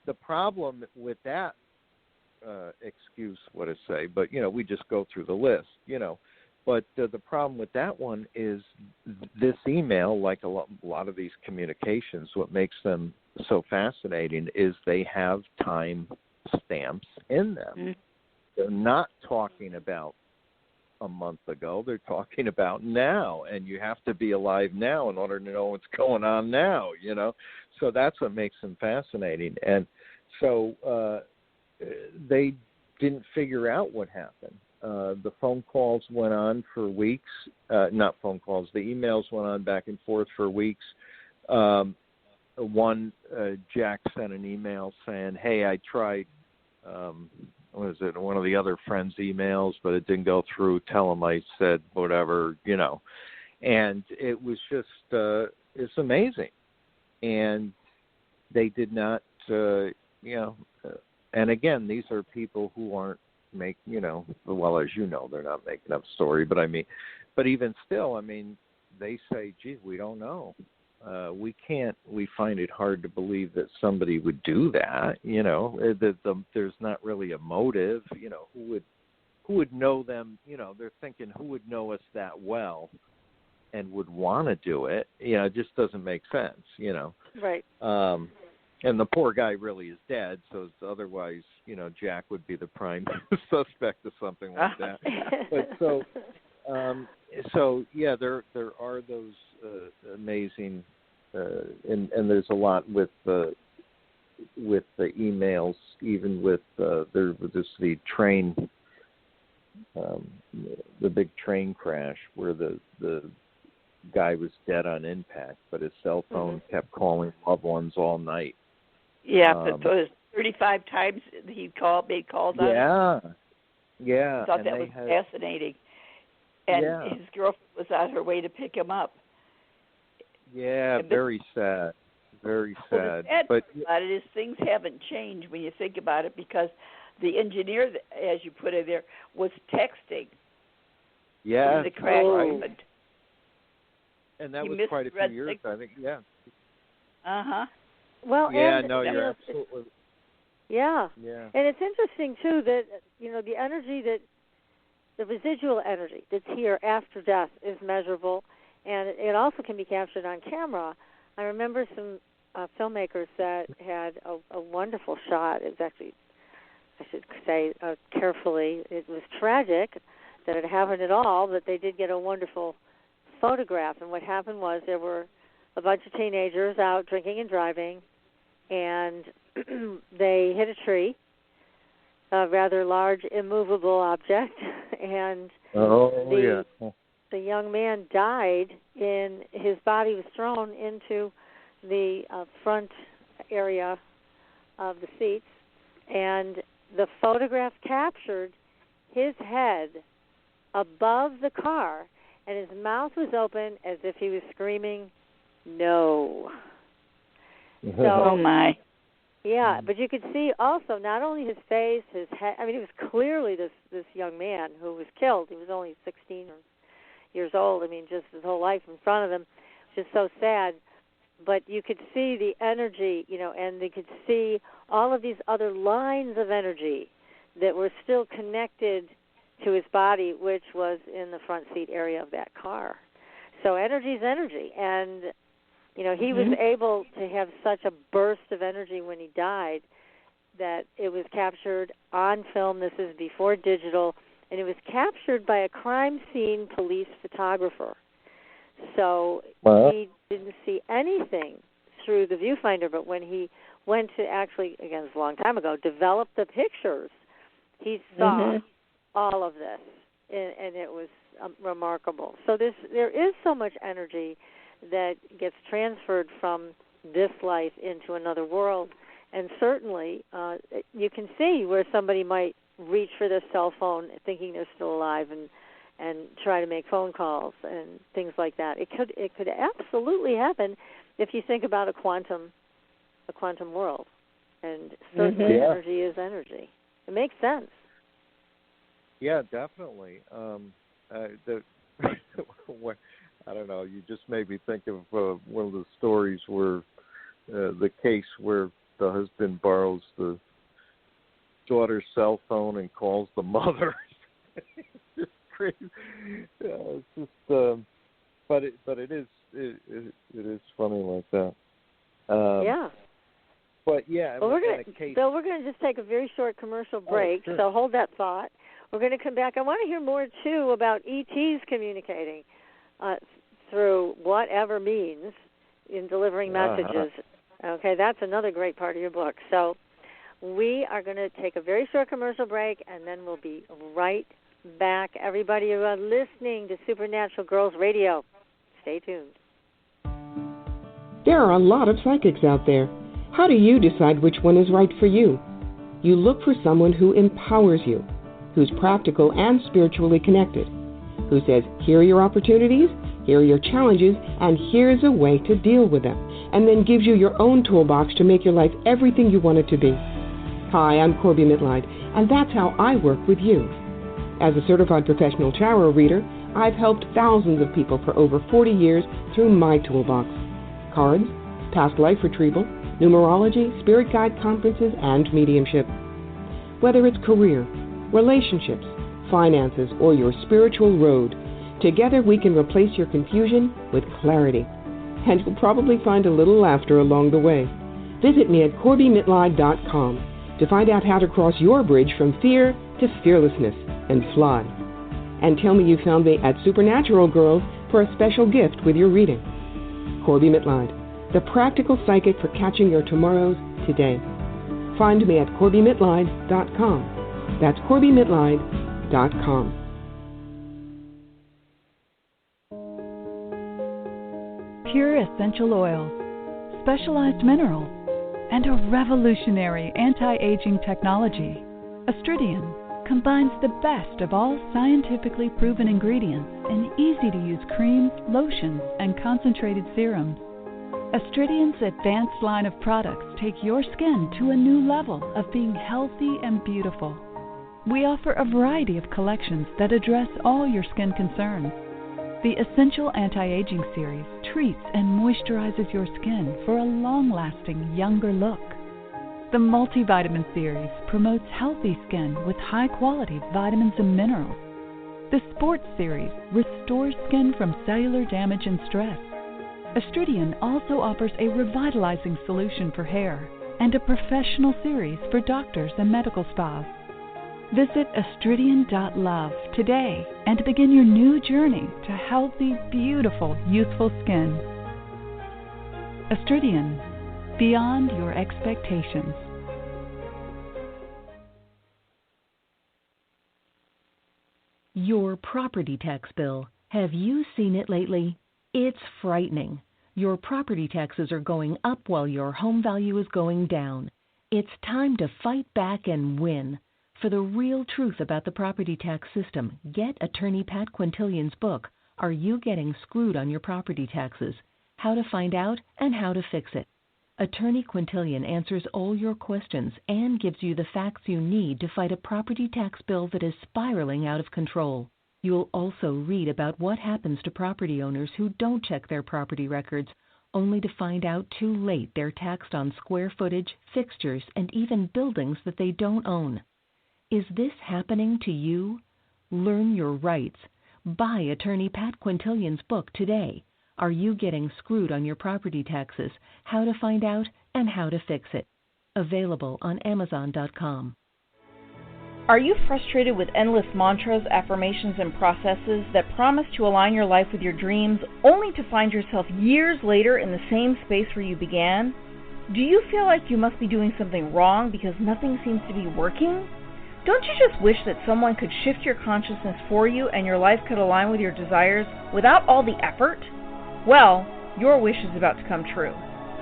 the problem with that excuse, what to say, but, you know, we just go through the list, you know. But the problem with that one is this email, like a lot of these communications, what makes them so fascinating is they have time stamps in them. Mm-hmm. They're not talking about a month ago. They're talking about now, and you have to be alive now in order to know what's going on now, you know. So that's what makes them fascinating. And so they didn't figure out what happened. The phone calls went on for weeks. Not phone calls. The emails went on back and forth for weeks. Jack sent an email saying, hey, I tried, one of the other friends' emails, but it didn't go through. Tell him I said whatever, you know. And it was just, it's amazing. And they did not, you know, and again, these are people who aren't well, as you know, they're not making up story, but I mean, but even still, I mean, they say, gee, we don't know. We find it hard to believe that somebody would do that, you know, there's not really a motive, you know, who would know them, you know, they're thinking who would know us that well and would want to do it, you know, it just doesn't make sense, you know. Right. And the poor guy really is dead, so otherwise, you know, Jack would be the prime suspect of something like that. But so yeah, there are those amazing, and there's a lot with the emails, even with there was the train, the big train crash where the guy was dead on impact, but his cell phone kept calling loved ones all night. Yeah, but it was 35 times he made calls on it. Yeah. I thought that was fascinating. And his girlfriend was on her way to pick him up. Yeah, very sad. Very sad. The sad part about it is things haven't changed when you think about it, because the engineer, as you put it there, was texting. Yeah, the crash happened. And that was quite a few years, I think. Yeah. Uh-huh. Well, yeah, and, no, you're absolutely. Yeah. And it's interesting, too, that, you know, the energy the residual energy that's here after death is measurable, and it also can be captured on camera. I remember some filmmakers that had a wonderful shot. It was actually, I should say carefully, it was tragic that it happened at all, but they did get a wonderful photograph. And what happened was there were a bunch of teenagers out drinking and driving, and they hit a tree, a rather large immovable object, and the young man died. His body was thrown into the front area of the seats, and the photograph captured his head above the car, and his mouth was open as if he was screaming, "No." So, oh my! Yeah, but you could see also not only his face, his head. I mean, it was clearly this young man who was killed. He was only 16 years old. I mean, just his whole life in front of him, which is so sad. But you could see the energy, you know, and they could see all of these other lines of energy that were still connected to his body, which was in the front seat area of that car. So energy is energy. And, he was able to have such a burst of energy when he died that it was captured on film. This is before digital. And it was captured by a crime scene police photographer. So he didn't see anything through the viewfinder, but when he went to actually, again, it's a long time ago, develop the pictures, he saw all of this, and it was remarkable. So there is so much energy that gets transferred from this life into another world, and certainly you can see where somebody might reach for their cell phone thinking they're still alive and try to make phone calls and things like that. It could absolutely happen if you think about a quantum world, and certainly energy is energy. It makes sense. Yeah, definitely. I don't know. You just made me think of one of the stories where the case where the husband borrows the daughter's cell phone and calls the mother. It's just crazy. It's just, but it is funny like that. Yeah. But yeah, well, Bill, we're going to just take a very short commercial break. Sure. So hold that thought. We're going to come back. I want to hear more too about ETs communicating through whatever means in delivering messages. Okay, that's another great part of your book. So we are going to take a very short commercial break, and then we'll be right back. Everybody who are listening to Supernatural Girls Radio, stay tuned. There are a lot of psychics out there. How do you decide which one is right for you? You look for someone who empowers you, who's practical and spiritually connected, who says, here are your opportunities, here are your challenges, and here's a way to deal with them, and then gives you your own toolbox to make your life everything you want it to be. Hi, I'm Corby Mitleid, and that's how I work with you. As a certified professional tarot reader, I've helped thousands of people for over 40 years through my toolbox. Cards, past life retrieval, numerology, spirit guide conferences, and mediumship. Whether it's career, relationships, finances, or your spiritual road, together we can replace your confusion with clarity. And you'll probably find a little laughter along the way. Visit me at CorbyMitleid.com to find out how to cross your bridge from fear to fearlessness and fly. And tell me you found me at Supernatural Girls for a special gift with your reading. Corby Mitleid, the practical psychic for catching your tomorrows today. Find me at CorbyMitleid.com. That's CorbyMitleid.com. Pure essential oils, specialized minerals, and a revolutionary anti-aging technology. Astridian combines the best of all scientifically proven ingredients in easy-to-use creams, lotions, and concentrated serums. Astridian's advanced line of products take your skin to a new level of being healthy and beautiful. We offer a variety of collections that address all your skin concerns. The Essential Anti-Aging Series treats and moisturizes your skin for a long-lasting, younger look. The Multivitamin Series promotes healthy skin with high-quality vitamins and minerals. The Sports Series restores skin from cellular damage and stress. Astridian also offers a revitalizing solution for hair and a professional series for doctors and medical spas. Visit astridian.love today and begin your new journey to healthy, beautiful, youthful skin. Astridian, beyond your expectations. Your property tax bill. Have you seen it lately? It's frightening. Your property taxes are going up while your home value is going down. It's time to fight back and win. For the real truth about the property tax system, get attorney Pat Quintilian's book, Are You Getting Screwed on Your Property Taxes? How to Find Out and How to Fix It. Attorney Quintilian answers all your questions and gives you the facts you need to fight a property tax bill that is spiraling out of control. You'll also read about what happens to property owners who don't check their property records, only to find out too late they're taxed on square footage, fixtures, and even buildings that they don't own. Is this happening to you? Learn your rights. Buy Attorney Pat Quintilian's book today. Are You Getting Screwed on Your Property Taxes? How to Find Out and How to Fix It. Available on Amazon.com. Are you frustrated with endless mantras, affirmations, and processes that promise to align your life with your dreams, only to find yourself years later in the same space where you began? Do you feel like you must be doing something wrong because nothing seems to be working? Don't you just wish that someone could shift your consciousness for you and your life could align with your desires without all the effort? Well, your wish is about to come true.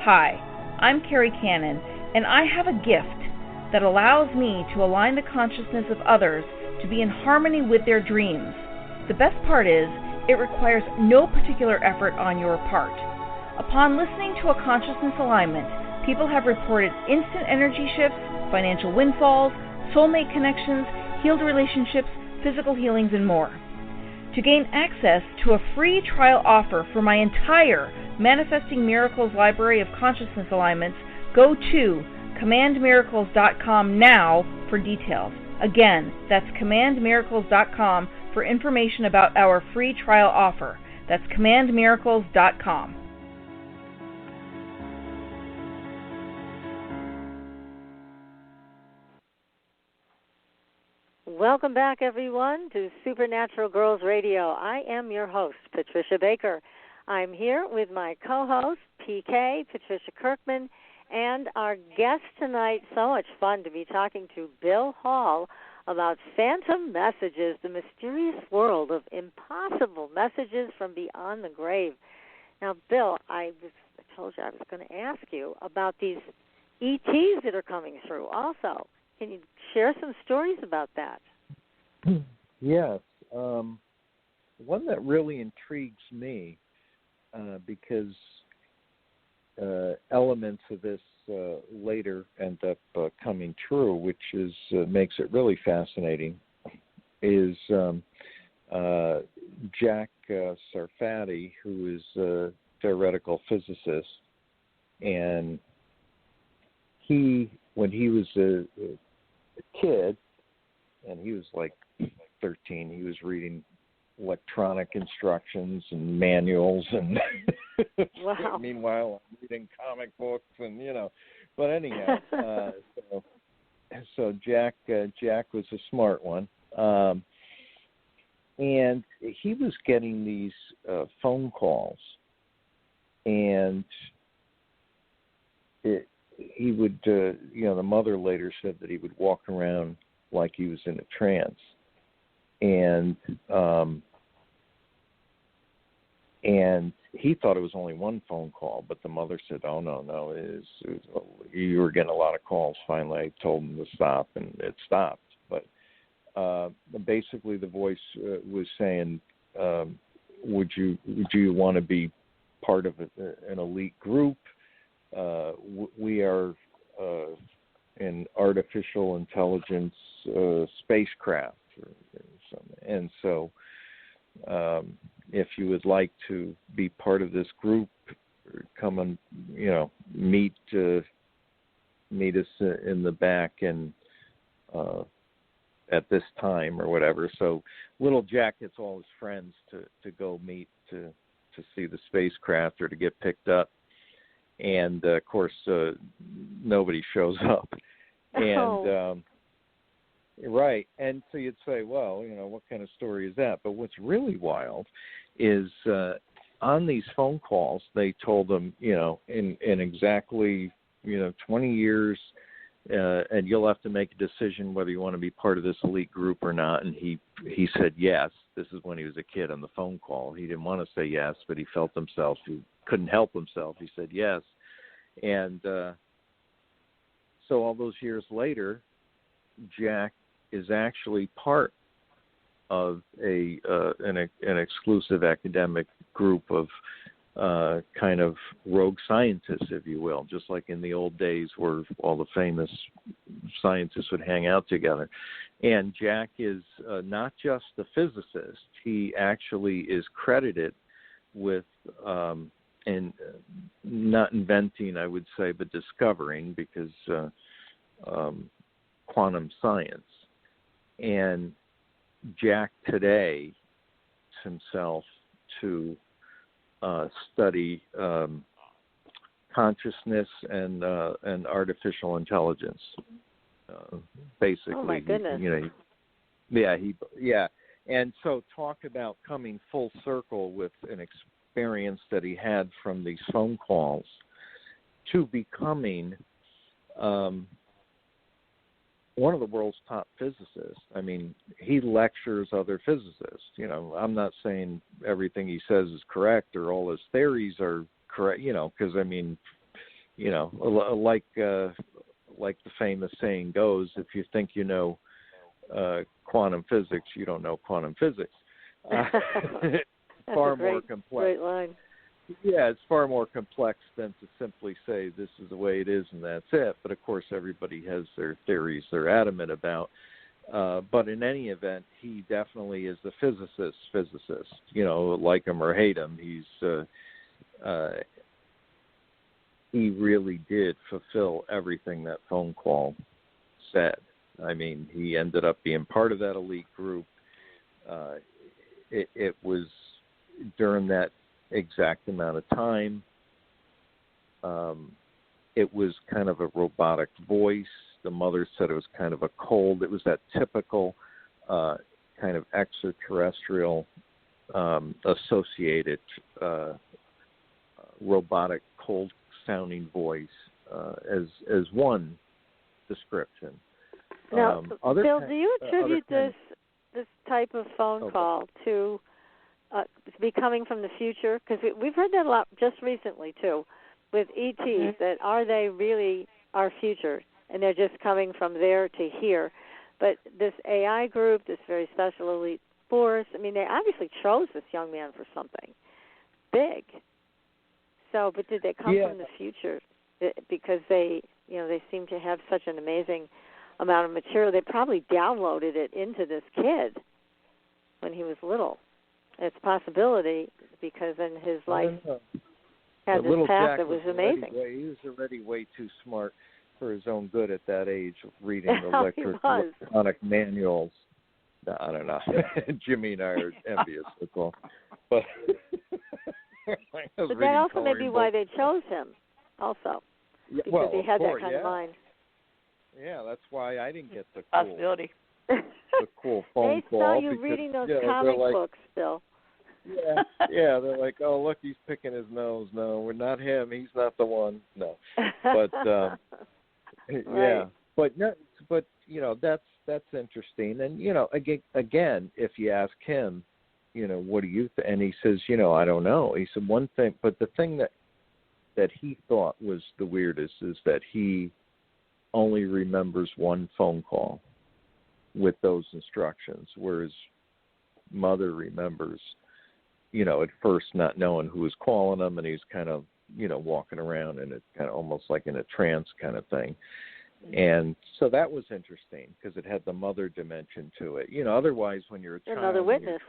Hi, I'm Carrie Cannon, and I have a gift that allows me to align the consciousness of others to be in harmony with their dreams. The best part is, it requires no particular effort on your part. Upon listening to a consciousness alignment, people have reported instant energy shifts, financial windfalls, soulmate connections, healed relationships, physical healings, and more. To gain access to a free trial offer for my entire Manifesting Miracles library of consciousness alignments, go to commandmiracles.com now for details. Again, that's commandmiracles.com for information about our free trial offer. That's commandmiracles.com. Welcome back, everyone, to Supernatural Girls Radio. I am your host, Patricia Baker. I'm here with my co-host, PK, Patricia Kirkman, and our guest tonight. So much fun to be talking to Bill Hall about phantom messages, the mysterious world of impossible messages from beyond the grave. Now, Bill, I told you I was going to ask you about these ETs that are coming through also. Can you share some stories about that? Yes. One that really intrigues me because elements of this later end up coming true, which is makes it really fascinating, is Jack Sarfatti, who is a theoretical physicist, and when he was a kid, and he was like 13, he was reading electronic instructions and manuals, and wow. Meanwhile I'm reading comic books, and but anyhow, so Jack was a smart one, and he was getting these phone calls, and he would the mother later said that he would walk around like he was in a trance, and he thought it was only one phone call, but the mother said, "Oh no, you were getting a lot of calls." Finally, I told him to stop, and it stopped. But basically, the voice was saying, "Do you want to be part of an elite group? We are an artificial intelligence spacecraft, and so." If you would like to be part of this group, come and meet us in the back and at this time or whatever. So little Jack gets all his friends to go meet to see the spacecraft or to get picked up, and of course nobody shows up, and. Right, and so you'd say, well, what kind of story is that? But what's really wild is on these phone calls, they told him, in exactly, 20 years, and you'll have to make a decision whether you want to be part of this elite group or not. And he said yes. This is when he was a kid on the phone call. He didn't want to say yes, but he felt himself. He couldn't help himself. He said yes. And so all those years later, Jack is actually part of an exclusive academic group of kind of rogue scientists, if you will, just like in the old days where all the famous scientists would hang out together. And Jack is not just a physicist. He actually is credited with and not inventing, I would say, but discovering, because quantum science. And Jack today himself to study consciousness and artificial intelligence. Basically, oh my goodness. And so talk about coming full circle with an experience that he had from these phone calls to becoming one of the world's top physicists. I mean, he lectures other physicists. I'm not saying everything he says is correct or all his theories are correct, because, like the famous saying goes, if you think you know quantum physics, you don't know quantum physics. Far more complex. Great line. Yeah, it's far more complex than to simply say this is the way it is and that's it. But of course, everybody has their theories they're adamant about. But in any event, he definitely is the physicist. Like him or hate him, he really did fulfill everything that phone call said. I mean, he ended up being part of that elite group. It was during that exact amount of time. It was kind of a robotic voice. The mother said it was kind of a cold. It was that typical kind of extraterrestrial associated robotic cold-sounding voice as one description. Now, Bill, do you attribute this type of phone call to be coming from the future? Because we've heard that a lot just recently, too, with ETs, that are they really our future? And they're just coming from there to here. But this AI group, this very special elite force, I mean, they obviously chose this young man for something big. So, but did they come from the future? Because they seem to have such an amazing amount of material. They probably downloaded it into this kid when he was little. It's a possibility, because in his life had this path that was amazing. He was already way too smart for his own good at that age, reading electronic manuals. No, I don't know. Jimmy and I are envious. That's all. But that also may be why they chose him, also, because he had that kind of mind. Yeah, that's why I didn't get the possibility. The cool phone call. They saw you reading those comic books, Bill. Yeah, they're like, oh, look, he's picking his nose. No, we're not him. He's not the one. No, but right. but that's interesting. And again, if you ask him, what do you think? And he says, I don't know. He said one thing, but the thing that he thought was the weirdest is that he only remembers one phone call with those instructions, whereas mother remembers, at first not knowing who was calling him, and he's kind of, walking around and it's kind of almost like in a trance kind of thing. And so that was interesting because it had the mother dimension to it. Otherwise when you're a child, another witness.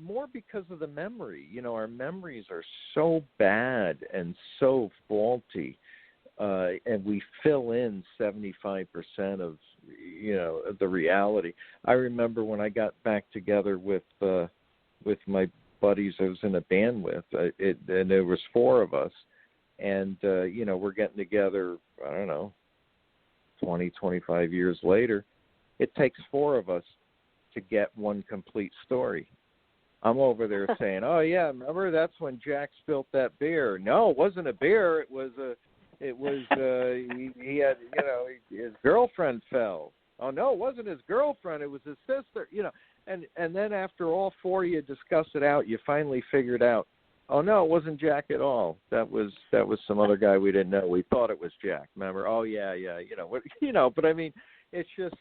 More because of the memory. Our memories are so bad and so faulty, and we fill in 75% of the reality. I remember when I got back together with my buddies I was in a band with, and there was 4 of us, and we're getting together, I don't know, 20, 25 years later. It takes 4 of us to get one complete story. I'm over there saying, oh yeah, remember that's when Jack spilt that beer. No, it wasn't a beer. It was he had, his girlfriend fell. Oh no, it wasn't his girlfriend. It was his sister. And then after all 4 of you discuss it out, you finally figured out, oh no, it wasn't Jack at all. That was some other guy we didn't know. We thought it was Jack. Remember? Oh yeah. But I mean, it's just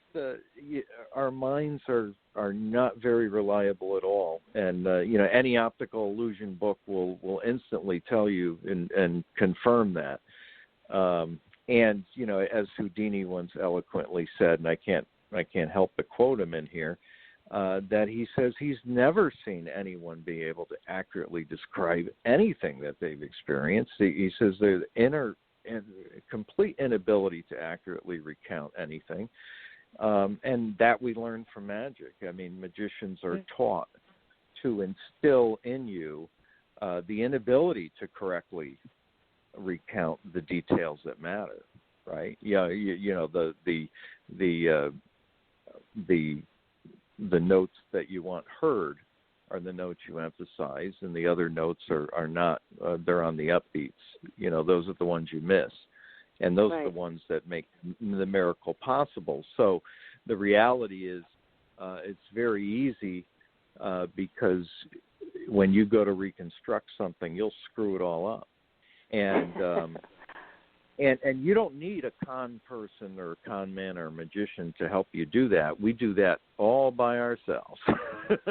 our minds are not very reliable at all. And any optical illusion book will instantly tell you and confirm that. And as Houdini once eloquently said, and I can't help but quote him in here, that he says he's never seen anyone be able to accurately describe anything that they've experienced. He says there's complete inability to accurately recount anything. And that we learn from magic. I mean, magicians are taught to instill in you the inability to correctly recount the details that matter, right? Yeah, you know, the notes that you want heard are the notes you emphasize, and the other notes are not. They're on the upbeats. You know, those are the ones you miss, and those are the ones that make the miracle possible. So the reality is, it's very easy because when you go to reconstruct something, you'll screw it all up, and and you don't need a con person or a con man or a magician to help you do that. We do that all by ourselves.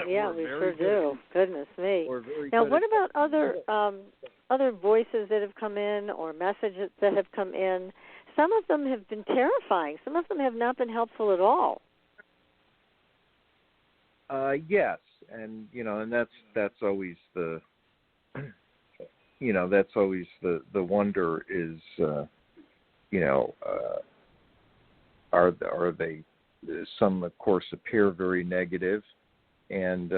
Yeah, we sure do. Goodness me. Now, what about other voices that have come in or messages that have come in? Some of them have been terrifying. Some of them have not been helpful at all. Yes, and you know, and that's always the that's always the wonder is are they, some of course appear very negative, and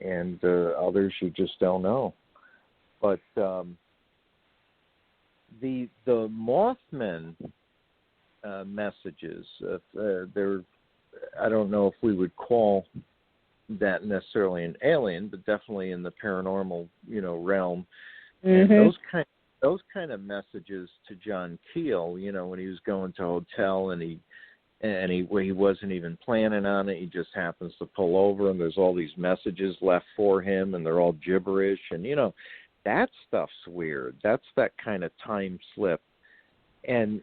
others you just don't know. But the Mothman messages, they're, I don't know if we would call that necessarily an alien, but definitely in the paranormal, realm. And those kind of messages to John Keel, when he was going to a hotel and he wasn't even planning on it, he just happens to pull over and there's all these messages left for him and they're all gibberish, and that stuff's weird. That's that kind of time slip, and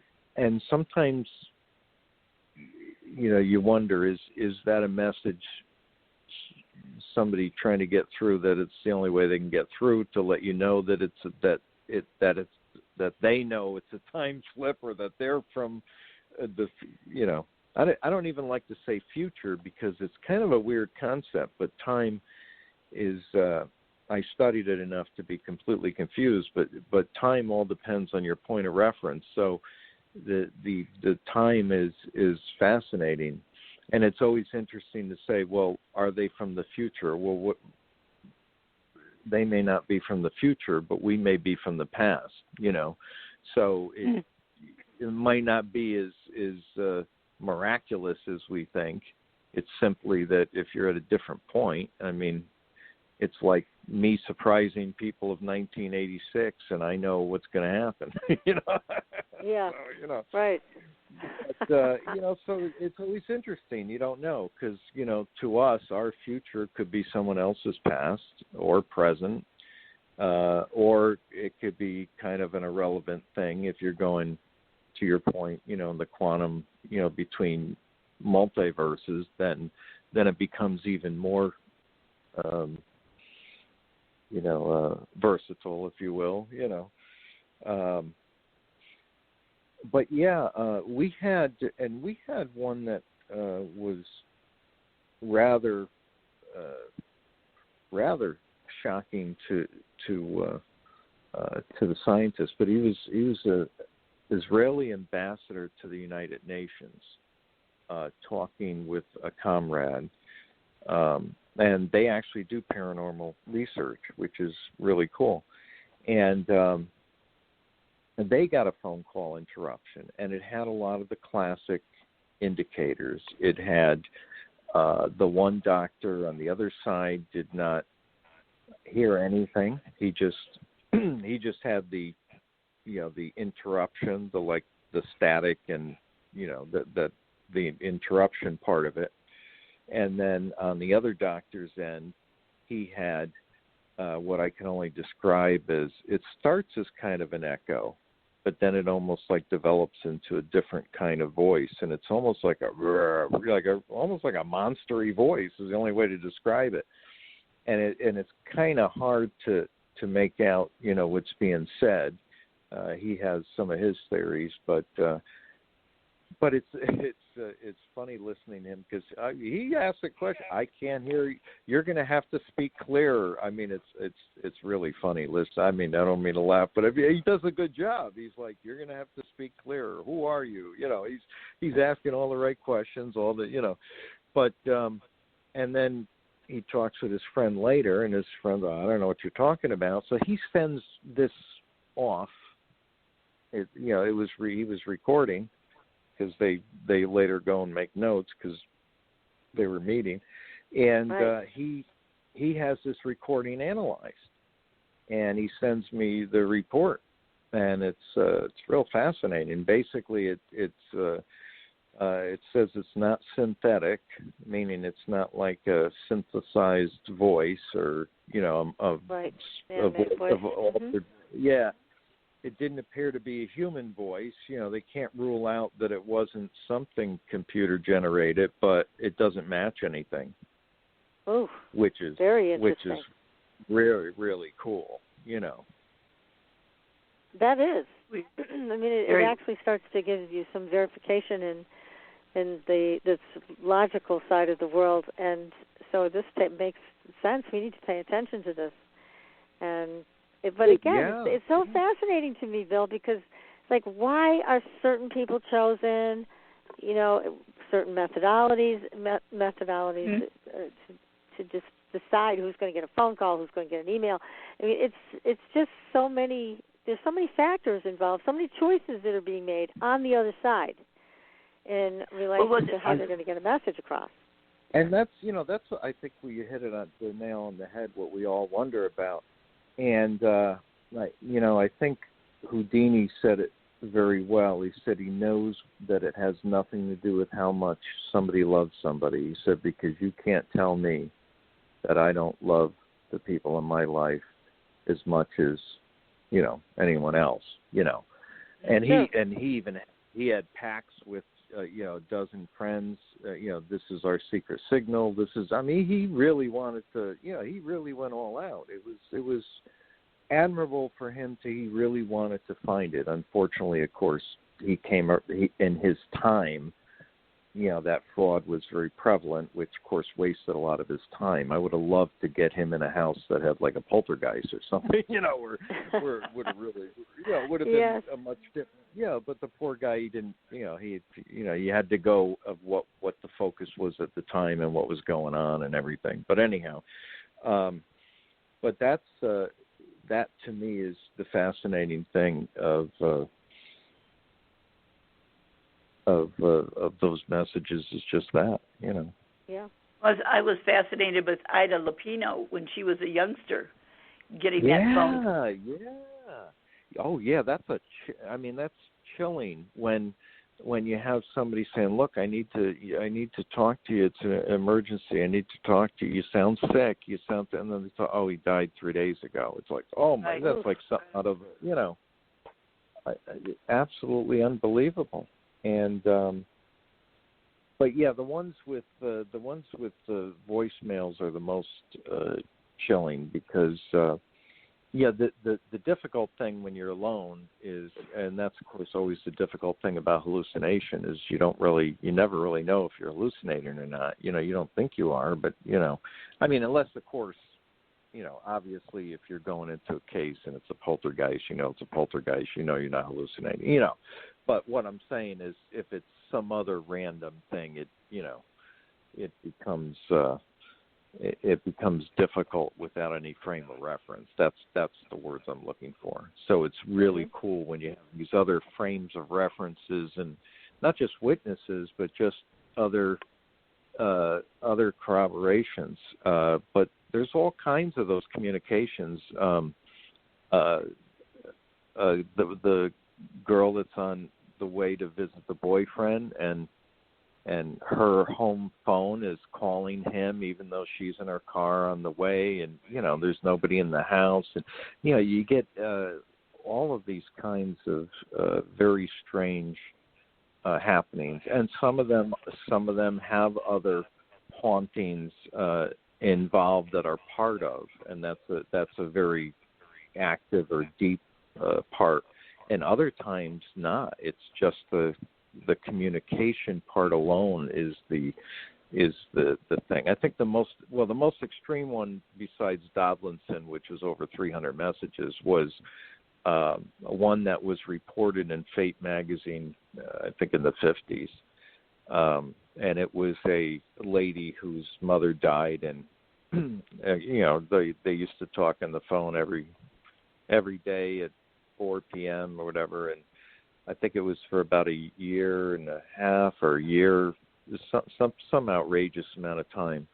sometimes you wonder, is that a message somebody trying to get through, that it's the only way they can get through, to let you know that that they know it's a time slip, or that they're from I don't even like to say future, because it's kind of a weird concept, but time is I studied it enough to be completely confused, but time all depends on your point of reference. So the time is fascinating, and it's always interesting to say, well, are they from the future? Well, they may not be from the future, but we may be from the past, So it might not be as miraculous as we think. It's simply that if you're at a different point, I mean, it's like me surprising people of 1986, and I know what's going to happen. Yeah. So, right. But, so it's always interesting. You don't know, because to us, our future could be someone else's past or present, or it could be kind of an irrelevant thing if you're going, to your point, in the quantum, between multiverses. Then it becomes even more versatile, if you will, But yeah, we had one that was rather shocking to the scientists. But he was a Israeli ambassador to the United Nations, talking with a comrade. And they actually do paranormal research, which is really cool. And they got a phone call interruption, and it had a lot of the classic indicators. It had the one doctor on the other side did not hear anything. He just had the interruption, the static, and the interruption part of it. And then on the other doctor's end, he had what I can only describe as, it starts as kind of an echo, but then it almost like develops into a different kind of voice, and it's almost like almost like a monster-y voice is the only way to describe it. And it's kind of hard to make out what's being said. He has some of his theories, but but it's funny listening to him because he asked a question. I can't hear you. You're going to have to speak clearer. I mean, it's really funny. Listen, I mean, I don't mean to laugh, but he does a good job. He's like, you're going to have to speak clearer. Who are you? You know, he's asking all the right questions, all the, you know, but and then he talks with his friend later, and his friend, I don't know what you're talking about. So he sends this off. He was recording because they later go and make notes because they were meeting, and right. He has this recording analyzed, and he sends me the report, and it's real fascinating. Basically, it says it's not synthetic, meaning it's not like a synthesized voice or right. altered. Yeah. It didn't appear to be a human voice. You know, they can't rule out that it wasn't something computer generated, but it doesn't match anything. Ooh, which is very interesting. Which is really, really cool. You know. That is. I mean, it actually starts to give you some verification in this logical side of the world, and so this makes sense. We need to pay attention to this, But again, it's so fascinating to me, Bill, because it's like, why are certain people chosen? You know, certain methodologies to just decide who's going to get a phone call, who's going to get an email. I mean, it's just so many. There's so many factors involved, so many choices that are being made on the other side in relation to how they're going to get a message across. And that's I think we hit it on the nail on the head. What we all wonder about. And, I think Houdini said it very well. He said he knows that it has nothing to do with how much somebody loves somebody. He said, because you can't tell me that I don't love the people in my life as much as, anyone else, And he had pacts with, a dozen friends, this is our secret signal. He really wanted to, he really went all out. It was admirable for him he really wanted to find it. Unfortunately, of course, in his time, that fraud was very prevalent, which of course wasted a lot of his time. I would have loved to get him in a house that had like a poltergeist or something, where would have really, would have been a much different. Yeah, but the poor guy, he didn't, you had to go of what the focus was at the time and what was going on and everything. But anyhow, but that to me is the fascinating thing of those messages is just that, Yeah. I was fascinated with Ida Lupino when she was a youngster, getting that phone. Yeah. Oh, yeah. That's that's chilling when you have somebody saying, "Look, I need to talk to you. It's an emergency. I need to talk to you. You sound sick. And then they thought, "Oh, he died 3 days ago." It's like, oh my, that's like something out of absolutely unbelievable. And but yeah, the ones with the voicemails are the most chilling because the difficult thing when you're alone is, and that's of course always the difficult thing about hallucination, is you never really know if you're hallucinating or not. You don't think you are, but unless of course, obviously if you're going into a case and it's a poltergeist, it's a poltergeist, you're not hallucinating, But what I'm saying is, if it's some other random thing, it becomes difficult without any frame of reference. That's the words I'm looking for. So it's really cool when you have these other frames of references, and not just witnesses, but just other corroborations. But there's all kinds of those communications. The girl that's on the way to visit the boyfriend, and her home phone is calling him even though she's in her car on the way, and there's nobody in the house, and you get all of these kinds of very strange happenings, and some of them have other hauntings involved that are part of, and that's a very active or deep part. And other times not. It's just the the communication part alone is the thing. I think the most extreme one besides Doblinson, which was over 300 messages, was one that was reported in Fate magazine, I think in the 50s. And it was a lady whose mother died, and they used to talk on the phone every day at 4 p.m. or whatever, and I think it was for about a year and a half or a year, some outrageous amount of time.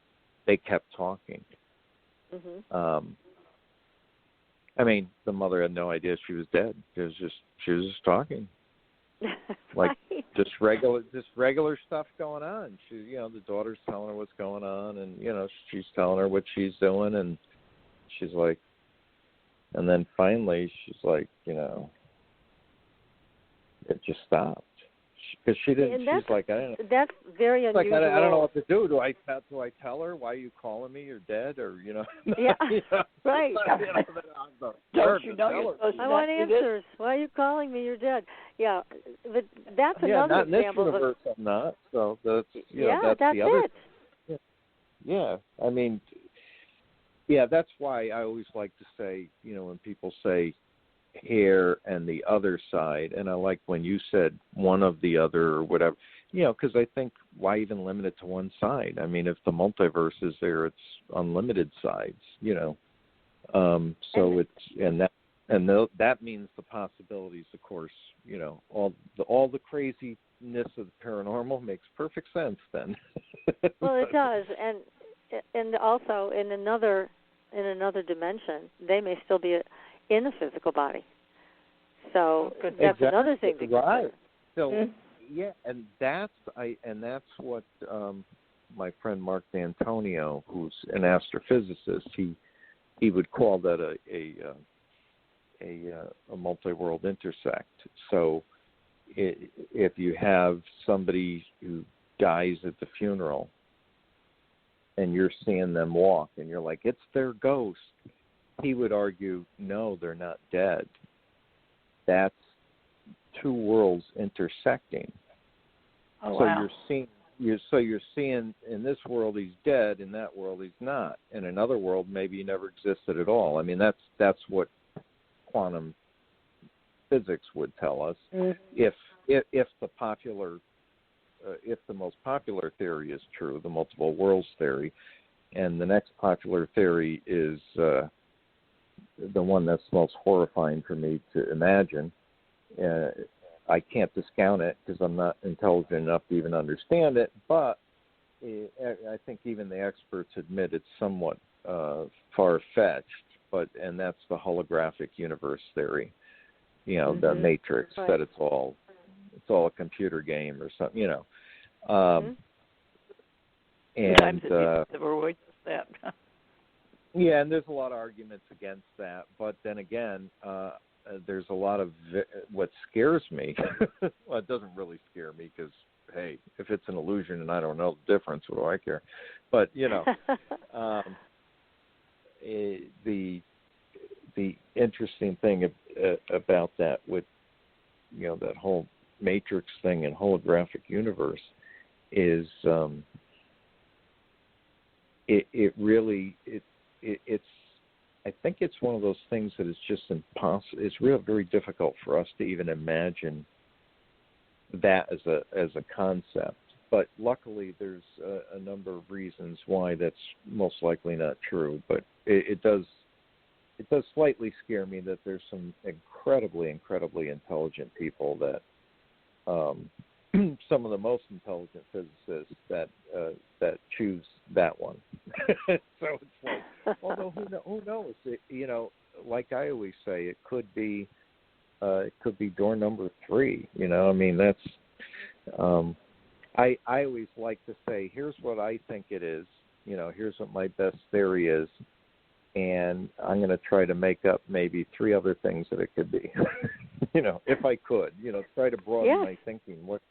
They kept talking. Mm-hmm. I mean, the mother had no idea she was dead. She was just talking. Like right. just regular stuff going on. She, the daughter's telling her what's going on, and she's telling her what she's doing, and she's like, and then finally she's like, it just stopped because she didn't. She's like, I don't know. That's very unusual. Like I don't know what to do. Do I tell her, why are you calling me? You're dead, or Yeah, Don't right. you know you're supposed to I want do answers. this? Why are you calling me? You're dead. Yeah, but that's another not in this example. universe, I'm not. So that's that's that's the other. it. Yeah, I mean, yeah, that's why I always like to say, when people say here and the other side, and I like when you said one of the other or whatever, because I think why even limit it to one side? I mean, if the multiverse is there, it's unlimited sides, So that means the possibilities, of course, all the craziness of the paranormal makes perfect sense then. Well, it does, and also in another dimension, they may still be in a physical body. So that's another thing to consider. Right. So yeah, and that's what my friend Mark D'Antonio, who's an astrophysicist, he would call that a multi-world intersect. So if you have somebody who dies at the funeral and you're seeing them walk and you're like, it's their ghost, he would argue, no, they're not dead. That's two worlds intersecting. Oh, so wow. you're seeing in this world he's dead, in that world he's not. In another world maybe he never existed at all. I mean, that's what quantum physics would tell us. Mm-hmm. If the most popular theory is true, the multiple worlds theory, and the next popular theory is the one that's most horrifying for me to imagine. I can't discount it because I'm not intelligent enough to even understand it, but I think even the experts admit it's somewhat far-fetched, and that's the holographic universe theory, the Matrix, right. That it's all a computer game or something, And sometimes it that. Yeah, and there's a lot of arguments against that, but then again, there's a lot of what scares me. Well, it doesn't really scare me because, hey, if it's an illusion and I don't know the difference, what do I care? But the interesting thing about that with that whole Matrix thing and holographic universe is it's I think it's one of those things that is just impossible. It's very difficult for us to even imagine that as a concept. But luckily, there's a number of reasons why that's most likely not true. But it does slightly scare me that there's some incredibly intelligent people that some of the most intelligent physicists that choose that one. So it's like, although who knows? Like I always say, it could be door number 3. I mean, that's. I always like to say, here's what I think it is. Here's what my best theory is, and I'm going to try to make up maybe 3 other things that it could be. If I could, try to broaden my thinking. What,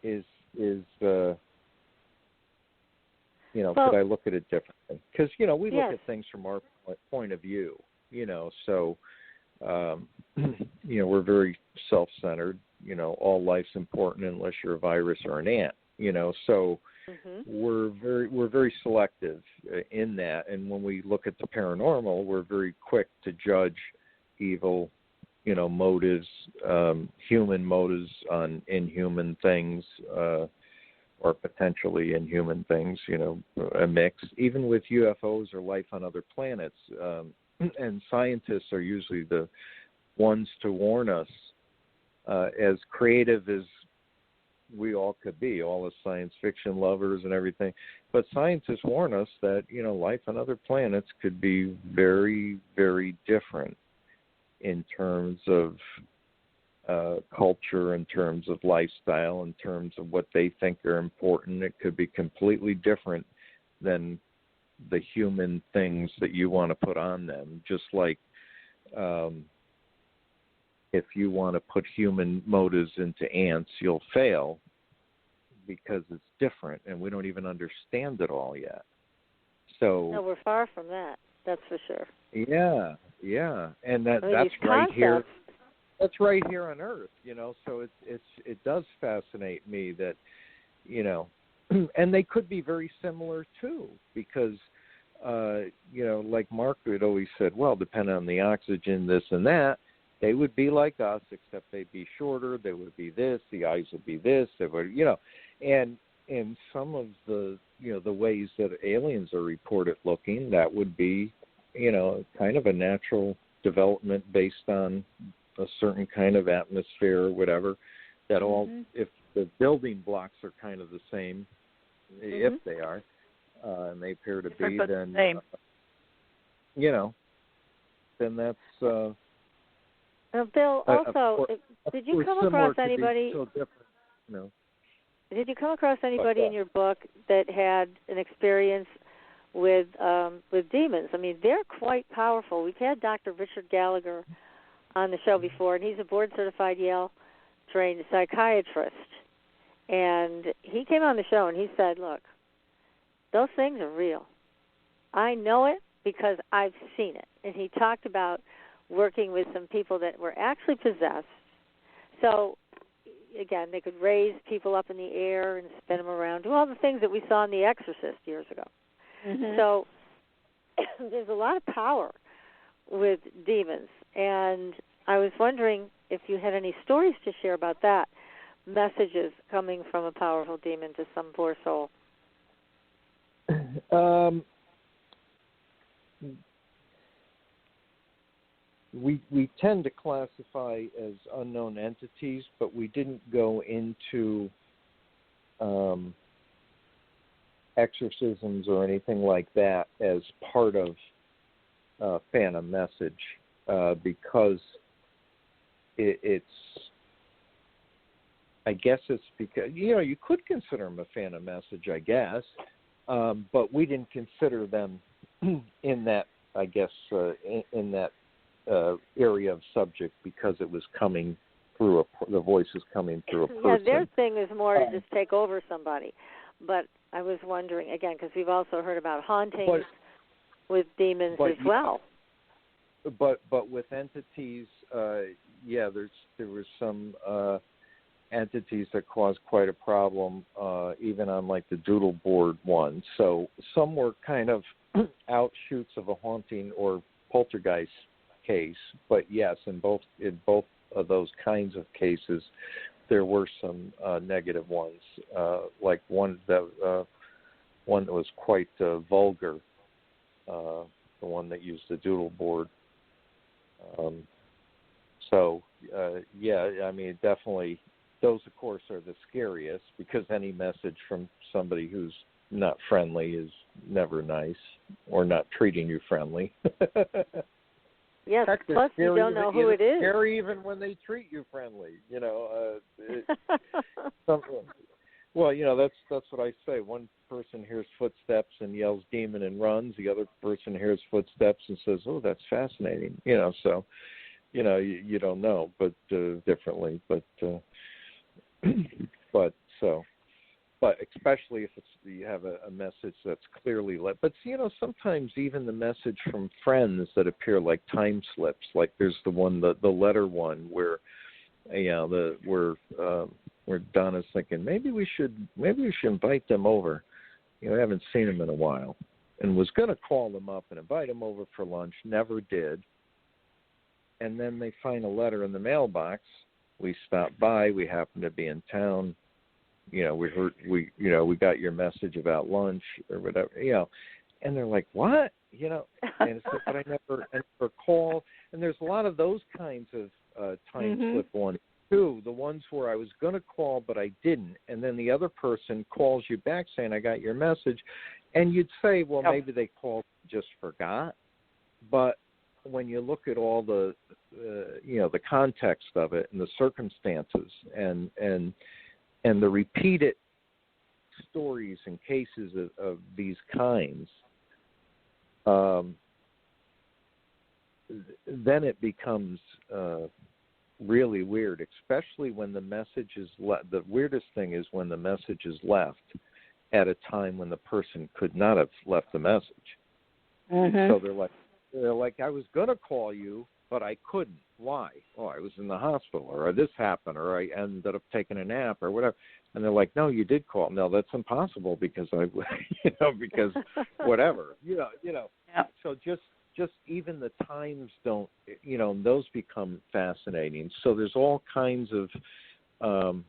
is could I look at it differently? Because we look at things from our point of view. So we're very self-centered. All life's important unless you're a virus or an ant. So we're very selective in that. And when we look at the paranormal, we're very quick to judge evil, motives, human motives on inhuman things, or potentially inhuman things, a mix, even with UFOs or life on other planets. And scientists are usually the ones to warn us, as creative as we all could be, all the science fiction lovers and everything. But scientists warn us that, life on other planets could be very, very different in terms of culture, in terms of lifestyle, in terms of what they think are important. It could be completely different than the human things that you want to put on them. Just like if you want to put human motives into ants, you'll fail because it's different, and we don't even understand it all yet. So no, we're far from that. That's for sure. Yeah, and that's right here. That's right here on Earth, So it does fascinate me that, and they could be very similar too, because like Mark had always said, well, depending on the oxygen, this and that, they would be like us, except they'd be shorter. They would be this. The eyes would be this. They would, and some of the the ways that aliens are reported looking, that would be kind of a natural development based on a certain kind of atmosphere or whatever. That all, if the building blocks are kind of the same, if they are, and they appear to be, then then that's. Bill, also, did you come across anybody? So different, Did you come across anybody in your book that had an experience with demons? I mean, they're quite powerful. We've had Dr. Richard Gallagher on the show before, and he's a board-certified Yale-trained psychiatrist. And he came on the show and he said, "Look, those things are real. I know it because I've seen it." And he talked about working with some people that were actually possessed. So, again, they could raise people up in the air and spin them around, do all the things that we saw in The Exorcist years ago. So there's a lot of power with demons. And I was wondering if you had any stories to share about that, messages coming from a powerful demon to some poor soul. We tend to classify as unknown entities, but we didn't go into exorcisms or anything like that as part of Phantom Message, because it's, I guess it's because, you could consider them a Phantom Message, I guess, but we didn't consider them in that, I guess, in that area of subject, because it was coming through the voice is coming through a person. Yeah, their thing is more to just take over somebody. But I was wondering, again, because we've also heard about hauntings with demons as well. But with entities, there was some entities that caused quite a problem, even on like the doodle board one. So some were kind of outshoots of a haunting or poltergeist case, but yes, in both of those kinds of cases, there were some negative ones, like one that was quite vulgar, the one that used the doodle board. I mean, definitely, those of course are the scariest, because any message from somebody who's not friendly is never nice, or not treating you friendly. Yes, plus you don't know who it is. Scary even when they treat you friendly, Well, that's what I say. One person hears footsteps and yells demon and runs. The other person hears footsteps and says, "Oh, that's fascinating." So, you don't know, but differently. But but especially if you have a message that's clearly lit. But sometimes even the message from friends that appear like time slips, like there's the one, the letter one, where where Donna's thinking maybe we should invite them over. I haven't seen them in a while, and was going to call them up and invite them over for lunch. Never did. And then they find a letter in the mailbox. We stopped by. We happened to be in town. We heard we got your message about lunch or whatever. And they're like, what? And it's like, but I never called. And there's a lot of those kinds of time slip ones too. The ones where I was going to call but I didn't, and then the other person calls you back saying I got your message, and you'd say, well, maybe they called and just forgot. But when you look at all the the context of it and the circumstances and the repeated stories and cases of these kinds, then it becomes really weird, especially when the message is the weirdest thing is when the message is left at a time when the person could not have left the message. So they're like, I was going to call you, but I couldn't. Why? Oh, I was in the hospital, or this happened, or I ended up taking a nap, or whatever. And they're like, no, you did call. No, that's impossible because because whatever, So just even the times don't, those become fascinating. So there's all kinds of,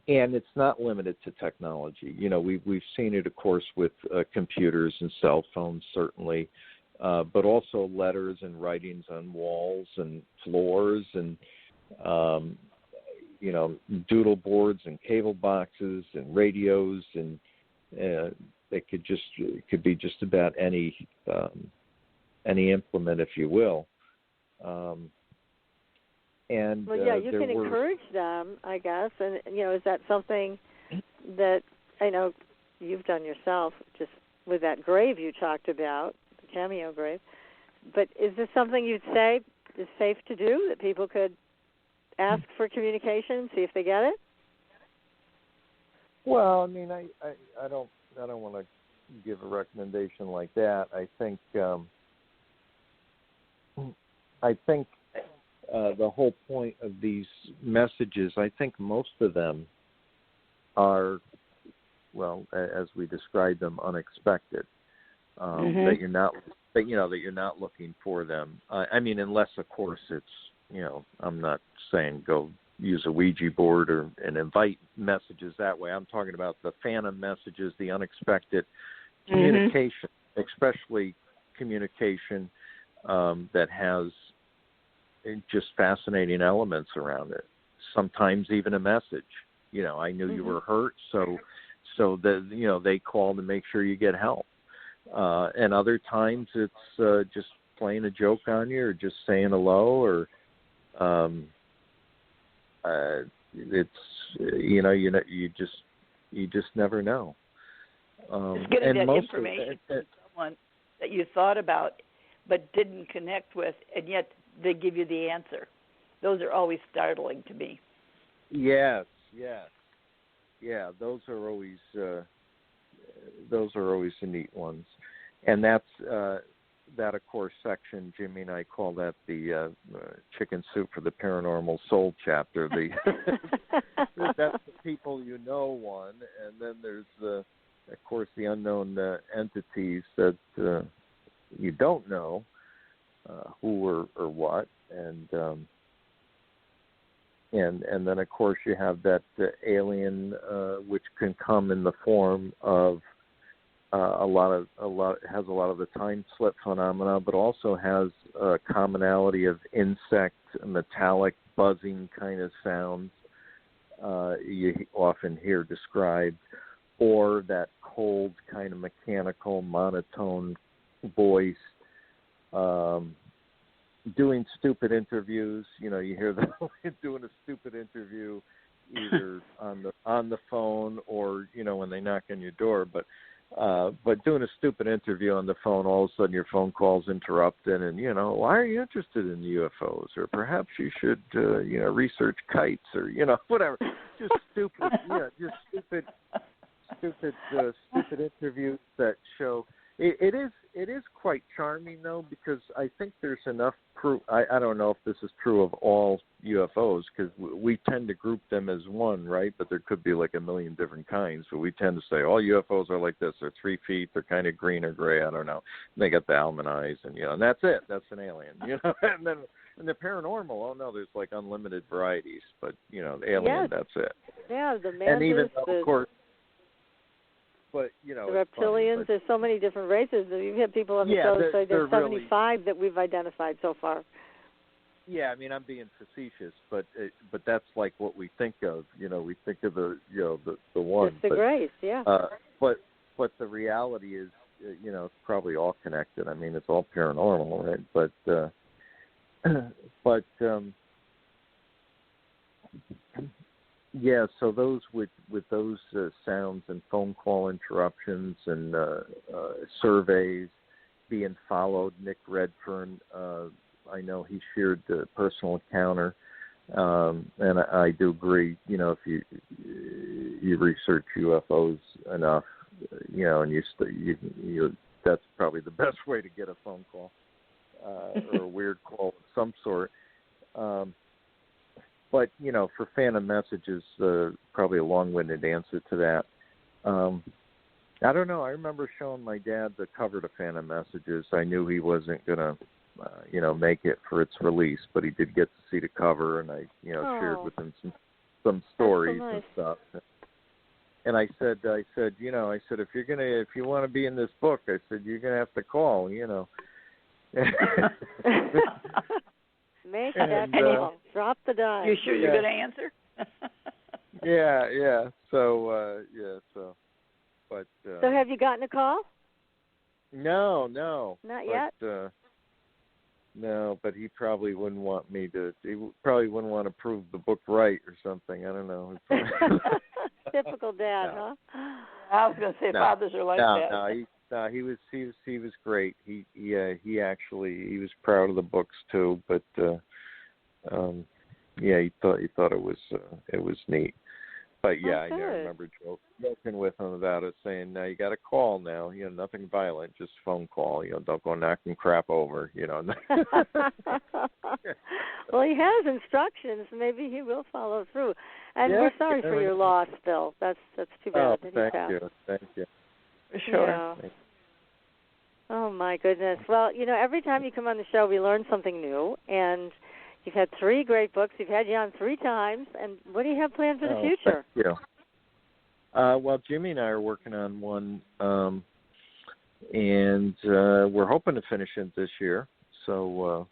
and it's not limited to technology. We've seen it, of course, with computers and cell phones, certainly. But also letters and writings on walls and floors and, doodle boards and cable boxes and radios. And it could be just about any implement, if you will. You can encourage them, I guess. And, is that something that I know you've done yourself, just with that grave you talked about, cameo grave, but is this something you'd say is safe to do, that people could ask for communication, see if they get it? Well, I mean, I don't want to give a recommendation like that. I think the whole point of these messages, I think most of them are, well, as we described them, unexpected. That you're not looking for them. I mean, unless of course it's, I'm not saying go use a Ouija board and invite messages that way. I'm talking about the phantom messages, the unexpected communication, especially communication that has just fascinating elements around it. Sometimes even a message. I knew you were hurt, so that they call to make sure you get help. And other times it's just playing a joke on you, or just saying hello, or it's you just never know. It's getting that information from someone that you thought about but didn't connect with, and yet they give you the answer. Those are always startling to me. Yes. Yeah, those are always the neat ones. And that's that, of course, section, Jimmy and I call that the chicken soup for the paranormal soul chapter. That's the people one, and then there's of course, the unknown entities that you don't know who or what, and then of course you have that alien, which can come in the form of has a lot of the time slip phenomena, but also has a commonality of insect, metallic, buzzing kind of sounds you often hear described, or that cold kind of mechanical monotone voice. Doing stupid interviews, you hear them doing a stupid interview, either on the phone or when they knock on your door. But doing a stupid interview on the phone, all of a sudden your phone call's interrupted, and why are you interested in UFOs? Or perhaps you should research kites, or whatever. Just stupid, just stupid stupid interviews that show. It is quite charming though, because I think there's enough proof. I don't know if this is true of all UFOs, because we tend to group them as one, right? But there could be like a million different kinds. But we tend to say all UFOs are like this. They're 3 feet. They're kind of green or gray. I don't know. And they got the almond eyes, and and that's it. That's an alien, And then in the paranormal, oh no, there's like unlimited varieties. But the alien, yes. that's it. Yeah, the mantis, and even of course. But, the reptilians, funny, there's so many different races. You've had people on the show say there's 75 that we've identified so far. Yeah, I mean, I'm being facetious, but that's like what we think of. We think of the one. Just the grace, yeah. But the reality is, it's probably all connected. I mean, it's all paranormal, right? But yeah, so those with those sounds and phone call interruptions and surveys being followed. Nick Redfern, I know he shared the personal encounter, and I do agree. If you research UFOs enough, and you that's probably the best way to get a phone call or a weird call of some sort. But, for Phantom Messages, probably a long-winded answer to that. I don't know. I remember showing my dad the cover to Phantom Messages. I knew he wasn't going to, make it for its release, but he did get to see the cover, and I, shared with him some stories so nice. And stuff. And I said, if you want to be in this book, I said, you're going to have to call, Make that call. Drop the dime. You sure you're going to answer? Yeah. So, but. So have you gotten a call? No. Not yet? No, but he probably wouldn't want me to. He probably wouldn't want to prove the book right or something. I don't know. Typical dad, huh? I was going to say fathers are like that. No, he was great. He was proud of the books too, but he thought it was neat. But yeah, I remember joking with him about it, saying, "Now you got to call now. Nothing violent, just phone call. Don't go knocking crap over. Well, he has instructions. Maybe he will follow through. And we're sorry for your loss, Bill. That's too bad. Thank you. For sure. Yeah. Oh my goodness. Well, every time you come on the show, we learn something new, and you've had 3 great books. You've had you on 3 times. And what do you have planned for the future? Thank you. Well, Jimmy and I are working on one, and we're hoping to finish it this year. So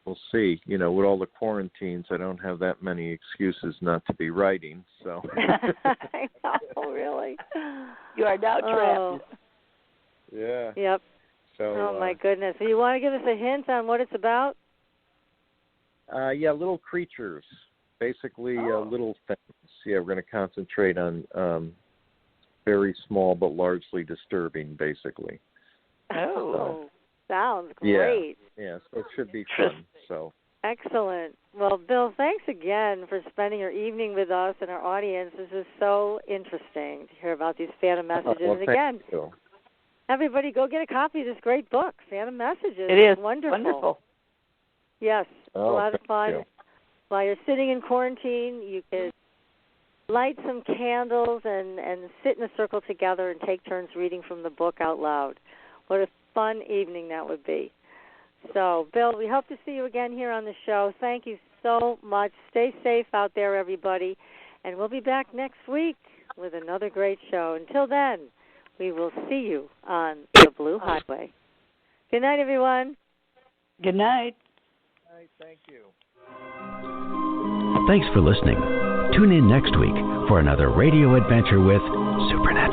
we'll see. With all the quarantines, I don't have that many excuses not to be writing. So. I know, really. You are now trapped. Yeah. Yep. So. Oh my goodness. So you want to give us a hint on what it's about? Little creatures, basically little things. Yeah, we're going to concentrate on very small but largely disturbing, basically. Oh, sounds great. Yeah, so it should be fun. So. Excellent. Well, Bill, thanks again for spending your evening with us and our audience. This is so interesting to hear about these Phantom Messages. Well, and again, thank you. Everybody go get a copy of this great book, Phantom Messages. It is wonderful. Yes, a lot of fun. You. While you're sitting in quarantine, you can light some candles and sit in a circle together and take turns reading from the book out loud. What a fun evening that would be. So, Bill, we hope to see you again here on the show. Thank you so much. Stay safe out there, everybody. And we'll be back next week with another great show. Until then, we will see you on the Blue Highway. Good night, everyone. Good night. All right, thank you. Thanks for listening. Tune in next week for another radio adventure with Supernatural.